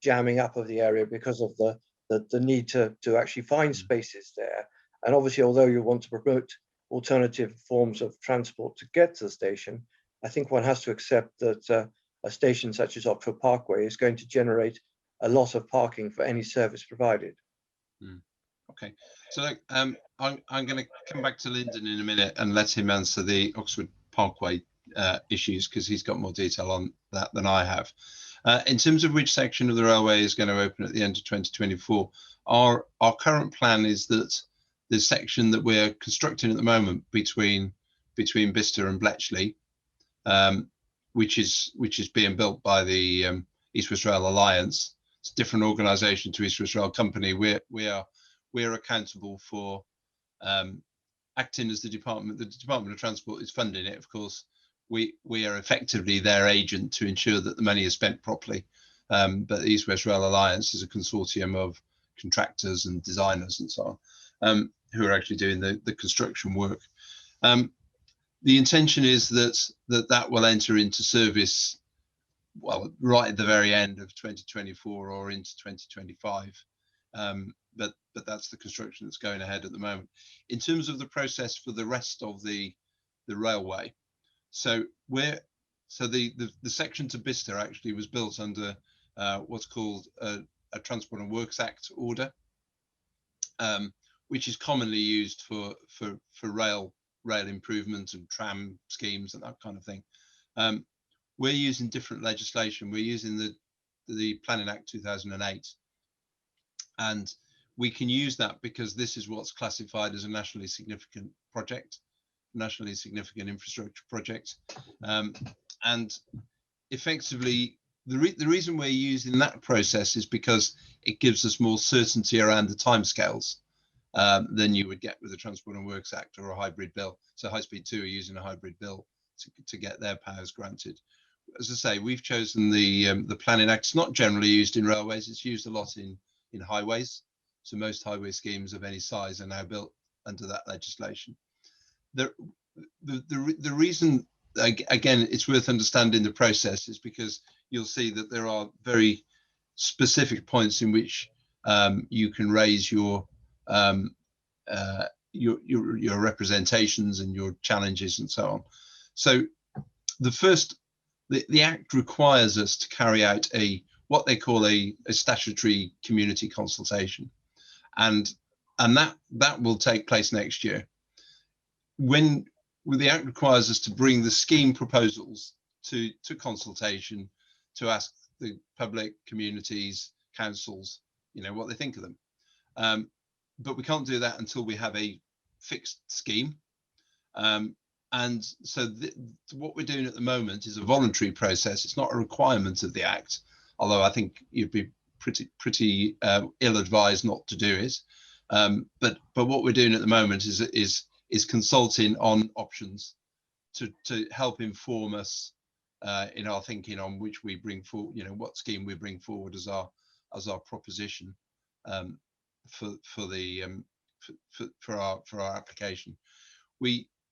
Speaker 8: jamming up of the area because of the need to actually find spaces there. And obviously, although you want to promote alternative forms of transport to get to the station, I think one has to accept that a station such as Oxford Parkway is going to generate a lot of parking for any service provided.
Speaker 2: Okay, so I'm going to come back to Lyndon in a minute and let him answer the Oxford Parkway issues, because he's got more detail on that than I have. In terms of which section of the railway is going to open at the end of 2024, our current plan is that the section that we're constructing at the moment between Vista and Bletchley, which is being built by the East West Rail Alliance. It's a different organisation to East West Rail Company. We're accountable for acting as the Department. The Department of Transport is funding it, of course. We are effectively their agent to ensure that the money is spent properly. But the East West Rail Alliance is a consortium of contractors and designers and so on, who are actually doing the construction work. The intention is that will enter into service, well, right at the very end of 2024 or into 2025. But that's the construction that's going ahead at the moment. In terms of the process for the rest of the railway, so the section to Bicester actually was built under what's called a Transport and Works Act order, which is commonly used for rail improvement and tram schemes and that kind of thing. We're using different legislation. We're using the Planning Act 2008, and we can use that because this is what's classified as a nationally significant project, nationally significant infrastructure project, and effectively the reason we're using that process is because it gives us more certainty around the timescales than you would get with the Transport and Works Act or a hybrid bill. So High Speed 2 are using a hybrid bill to get their powers granted. As I say, we've chosen the Planning Act. It's not generally used in railways. It's used a lot in highways. So most highway schemes of any size are now built under that legislation. The reason, again, it's worth understanding the process is because you'll see that there are very specific points in which you can raise your representations and your challenges and so on. So the Act requires us to carry out what they call a statutory community consultation, and that will take place next year. When the Act requires us to bring the scheme proposals to consultation to ask the public, communities, councils, what they think of them. But we can't do that until we have a fixed scheme. And so what we're doing at the moment is a voluntary process. It's not a requirement of the Act, although I think you'd be pretty ill-advised not to do it. But what we're doing at the moment is consulting on options to help inform us in our thinking on which we bring forward, what scheme we bring forward as our proposition for our application.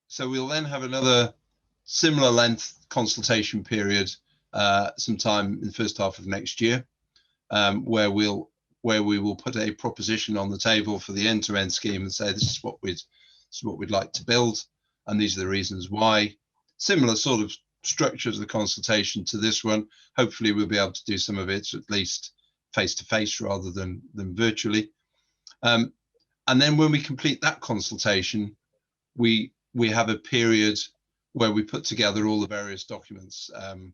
Speaker 2: So we'll then have another similar length consultation period sometime in the first half of next year, where we will put a proposition on the table for the end-to-end scheme and say this is what we'd like to build, and these are the reasons why. Similar sort of structure of the consultation to this one. Hopefully we'll be able to do some of it at least face-to-face rather than virtually. And then when we complete that consultation, we have a period where we put together all the various documents that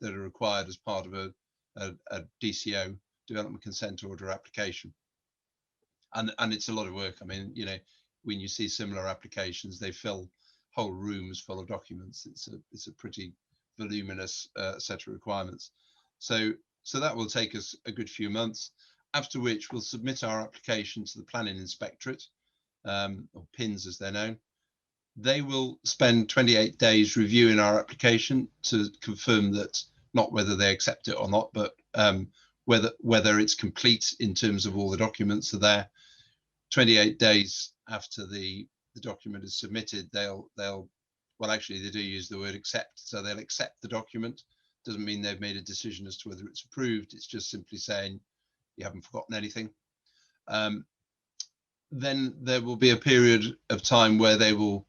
Speaker 2: are required as part of a DCO, Development Consent Order application. And it's a lot of work. I mean, when you see similar applications, they fill whole rooms full of documents. It's a pretty voluminous set of requirements. So that will take us a good few months. after which we'll submit our application to the Planning Inspectorate, or PINS as they're known. They will spend 28 days reviewing our application to confirm that, not whether they accept it or not, but whether it's complete in terms of all the documents are there. 28 days after the document is submitted, they'll well, actually they do use the word accept, so they'll accept the document. Doesn't mean they've made a decision as to whether it's approved. It's just simply saying you haven't forgotten anything. Then there will be a period of time where they will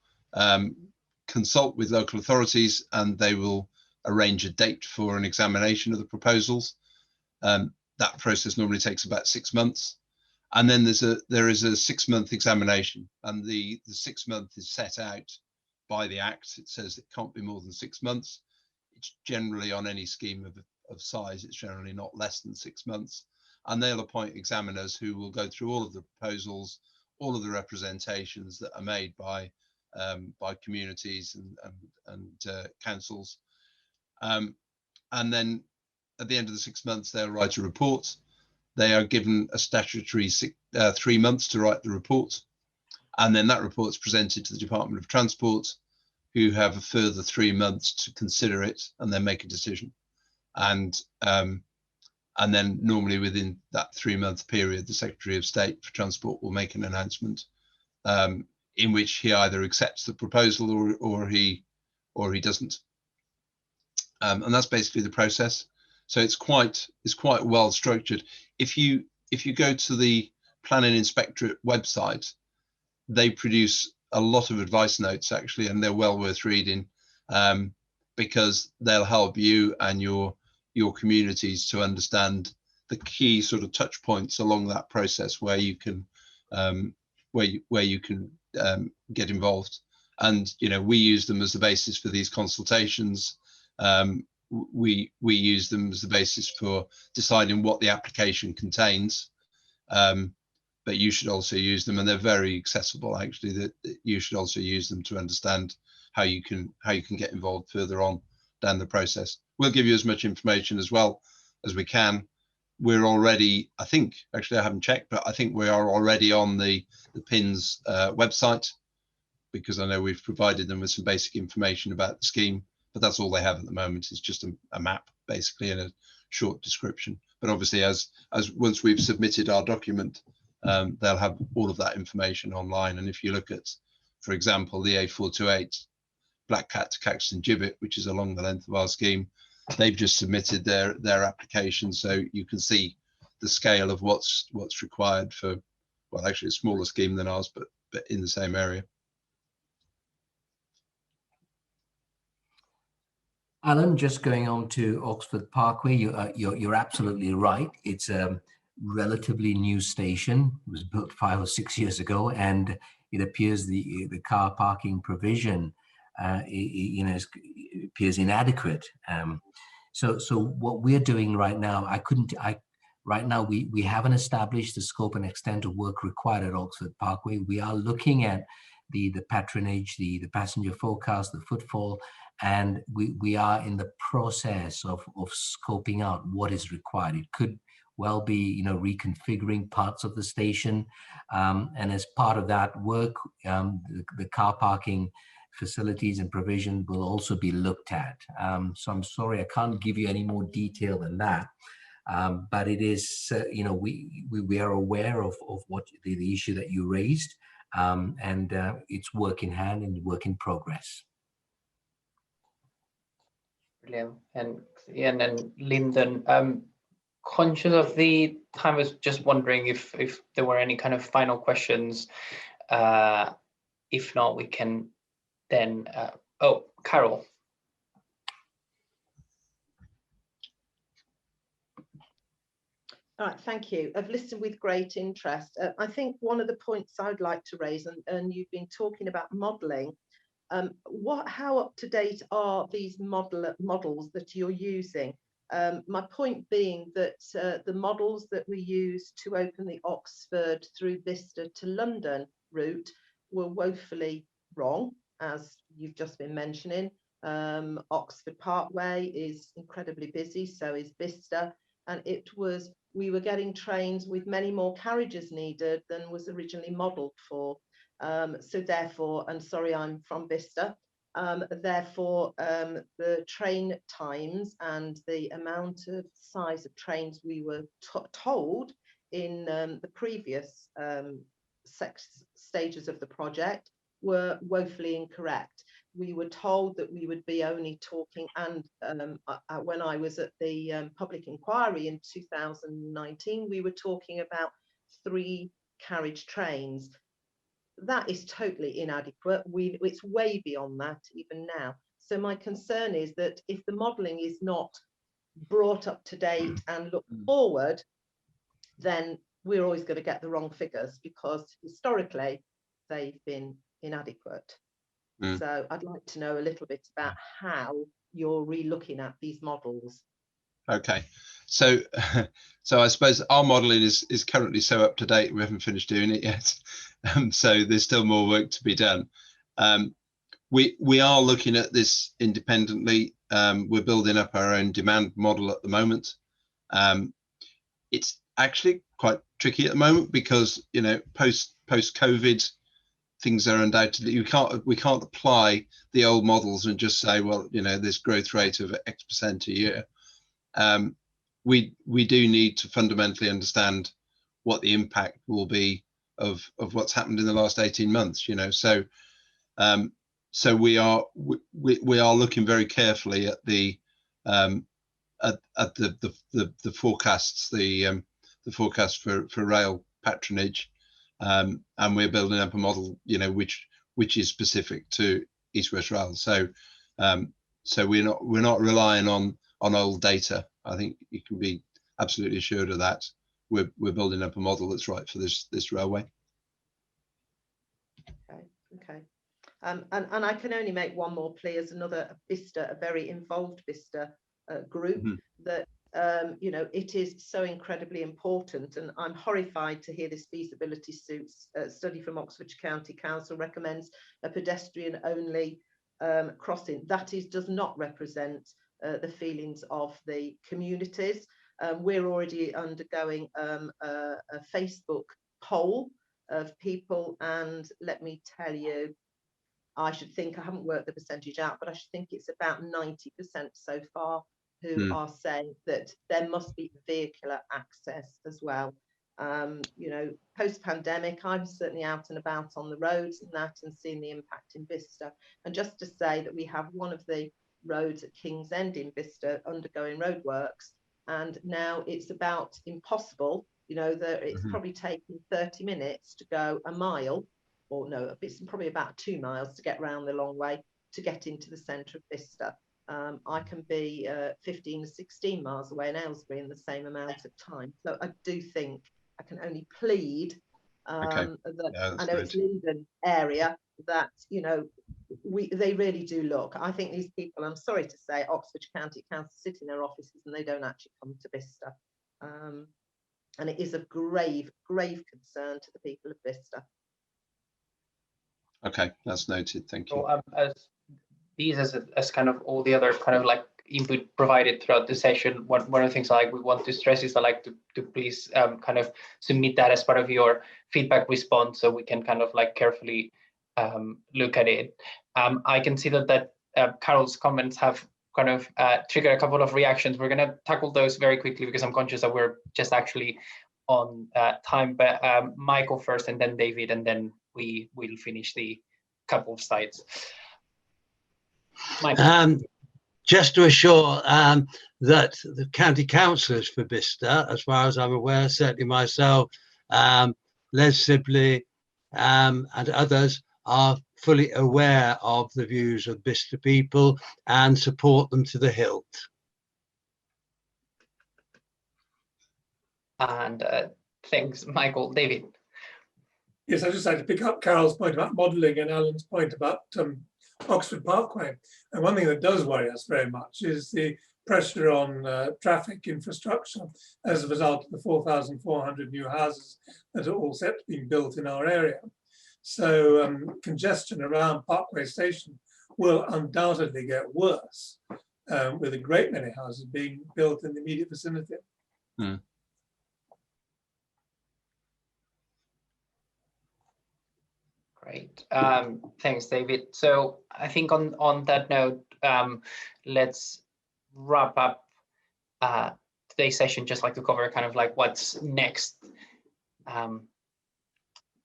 Speaker 2: consult with local authorities, and they will arrange a date for an examination of the proposals. That process normally takes about 6 months. And then there is a 6-month examination, and the 6 month is set out by the Act. It says it can't be more than 6 months. It's generally, on any scheme of size, it's generally not less than 6 months. And they'll appoint examiners who will go through all of the proposals, all of the representations that are made by communities and councils. And then at the end of the 6 months, they'll write a report. They are given a statutory 3 months to write the report. And then that report is presented to the Department of Transport, who have a further 3 months to consider it and then make a decision. And then normally within that 3 month period, the Secretary of State for Transport will make an announcement in which he either accepts the proposal or he doesn't. And that's basically the process. So it's quite well structured. If you go to the Planning Inspectorate website, they produce a lot of advice notes actually, and they're well worth reading, because they'll help you and your communities to understand the key sort of touch points along that process where you can get involved. And we use them as the basis for these consultations. We use them as the basis for deciding what the application contains, but you should also use them, and they're very accessible actually. That you should also use them to understand how you can get involved further on down the process. We'll give you as much information as well as we can. We're already, I think, actually I haven't checked, but I think we are already on the PINS website, because I know we've provided them with some basic information about the scheme. But that's all they have at the moment, is just a map basically and a short description. But obviously as once we've submitted our document, they'll have all of that information online. And if you look at, for example, the A428 Black Cat to Caxton Gibbet, which is along the length of our scheme, they've just submitted their application, so you can see the scale of what's required for, well, actually a smaller scheme than ours, but in the same area.
Speaker 3: Alan, just going on to Oxford Parkway, you're absolutely right. It's a relatively new station. It was built 5 or 6 years ago, and it appears the car parking provision, appears inadequate. So what we're doing right now, right now we haven't established the scope and extent of work required at Oxford Parkway. We are looking at the patronage, the passenger forecast, the footfall, and we are in the process of scoping out what is required. It could well be, reconfiguring parts of the station, and as part of that work, the car parking facilities and provision will also be looked at. So I'm sorry, I can't give you any more detail than that. But it is, we are aware of what the issue that you raised, and it's work in hand and work in progress.
Speaker 1: Brilliant. And then Lyndon, conscious of the time, I was just wondering if there were any kind of final questions. If not, we can then, Carol.
Speaker 9: All right, thank you. I've listened with great interest. I think one of the points I'd like to raise, and you've been talking about modelling, how up to date are these models that you're using? My point being that the models that we used to open the Oxford through Vista to London route were woefully wrong, as you've just been mentioning. Oxford Parkway is incredibly busy, so is Vista, and it was we were getting trains with many more carriages needed than was originally modelled for. So therefore, and sorry, I'm from Vista, therefore the train times and the amount of size of trains we were told in the previous stages of the project were woefully incorrect. We were told that we would be only talking, and when I was at the public inquiry in 2019, we were talking about 3 carriage trains. That is totally inadequate. It's way beyond that even now. So my concern is that if the modelling is not brought up to date and looked forward, then we're always going to get the wrong figures, because historically they've been inadequate. So I'd like to know a little bit about how you're re-looking at these models.
Speaker 2: Okay, so I suppose our modelling is currently so up to date, we haven't finished doing it yet. So there's still more work to be done. We are looking at this independently. We're building up our own demand model at the moment. It's actually quite tricky at the moment because, you know, post COVID, things are undoubtedly, we can't apply the old models and just say, well, you know, this growth rate of X% a year. We do need to fundamentally understand what the impact will be of what's happened in the last 18 months, you know. So so we are looking very carefully at the forecasts, the forecast for rail patronage, and we're building up a model, you know, which is specific to East West Rail. So so we're not relying on old data. I think you can be absolutely assured of that. We're building up a model that's right for this railway.
Speaker 9: Okay. And I can only make one more plea as another Vista, a very involved Vista group, that you know, it is so incredibly important, and I'm horrified to hear this feasibility study from Oxfordshire County Council recommends a pedestrian only crossing. That does not represent the feelings of the communities. We're already undergoing a Facebook poll of people, and let me tell you, I haven't worked the percentage out, but I should think it's about 90% so far who are saying that there must be vehicular access as well. You know, post-pandemic, I'm certainly out and about on the roads and that, and seeing the impact in Vista. And just to say that we have one of the roads at King's End in Vista undergoing roadworks, and now it's about impossible. You know, that it's probably taking 30 minutes to go a mile, or no, it's probably about 2 miles to get round the long way to get into the centre of Vista. I can be 15 or 16 miles away in Aylesbury in the same amount of time. So I do think I can only plead that I know it's Linden area, that, you know, they really do look. I think these people, I'm sorry to say, Oxfordshire County Council sit in their offices and they don't actually come to Vista. And it is of grave concern to the people of Vista.
Speaker 2: Okay, that's noted. Thank you.
Speaker 1: So as kind of all the other kind of like input provided throughout the session, one of the things like we want to stress is I like to please kind of submit that as part of your feedback response, so we can kind of like carefully look at it. I can see that Carol's comments have kind of triggered a couple of reactions. We're going to tackle those very quickly because I'm conscious that we're just actually on time. But Michael first, and then David, and then we will finish the couple of slides.
Speaker 4: Just to assure that the county councillors for Vista, as far as I'm aware, certainly myself, Les Sibley, and others, are fully aware of the views of Vista people and support them to the hilt.
Speaker 1: And thanks, Michael. David.
Speaker 7: Yes, I'd just like to pick up Carol's point about modelling and Alan's point about Oxford Parkway. And one thing that does worry us very much is the pressure on traffic infrastructure as a result of the 4,400 new houses that are all set to be built in our area. So congestion around Parkway Station will undoubtedly get worse with a great many houses being built in the immediate vicinity.
Speaker 1: Great. Thanks, David. So I think on that note, let's wrap up today's session. Just like to cover kind of like what's next.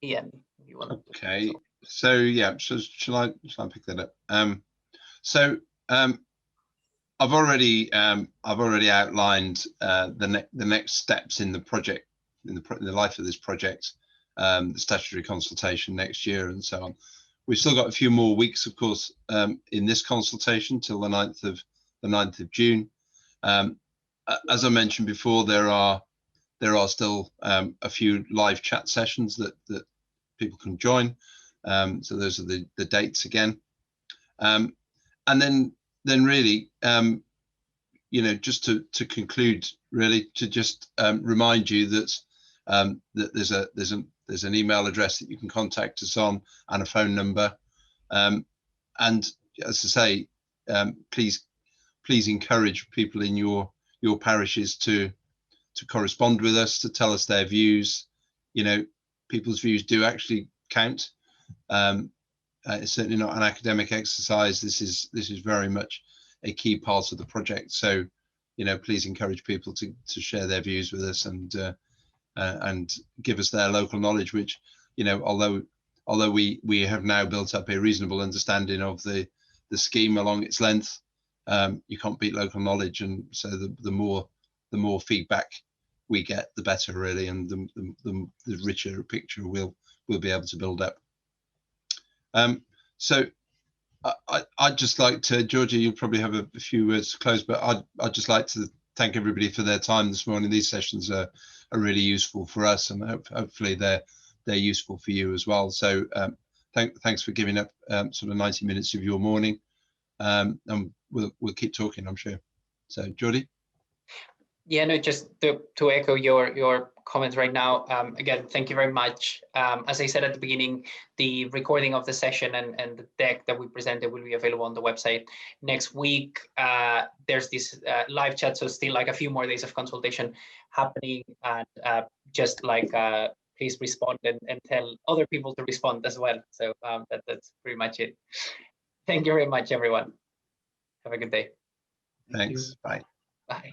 Speaker 1: Ian, you want to?
Speaker 2: Okay. So yeah, shall I pick that up? I've already outlined the next steps in the project, in the life of this project, the statutory consultation next year, and so on. We've still got a few more weeks, of course, in this consultation till the 9th of June. As I mentioned before, there are still a few live chat sessions that people can join. So those are the dates again, and then really, you know, just to conclude, really, to just remind you that that there's an email address that you can contact us on, and a phone number. And as I say, please encourage people in your parishes to correspond with us, to tell us their views. You know, people's views do actually count. It's certainly not an academic exercise. This is very much a key part of the project. So, you know, please encourage people to share their views with us and give us their local knowledge, which, you know, although we have now built up a reasonable understanding of the scheme along its length, you can't beat local knowledge, and so the more feedback we get, the better, really, and the richer picture we'll be able to build up. So I'd just like to, Georgia, you'll probably have a few words to close, but I'd just like to thank everybody for their time this morning. These sessions are really useful for us, and hopefully they're useful for you as well. So thanks for giving up sort of 90 minutes of your morning, and we'll keep talking, I'm sure. So Geordie? Yeah, no, just to echo your comments right now. Again, thank you very much. As I said at the beginning, the recording of the session and the deck that we presented will be available on the website next week. There's this live chat, so still like a few more days of consultation happening, and just like please respond and tell other people to respond as well. So that's pretty much it. Thank you very much, everyone. Have a good day. Thanks. Bye. Bye.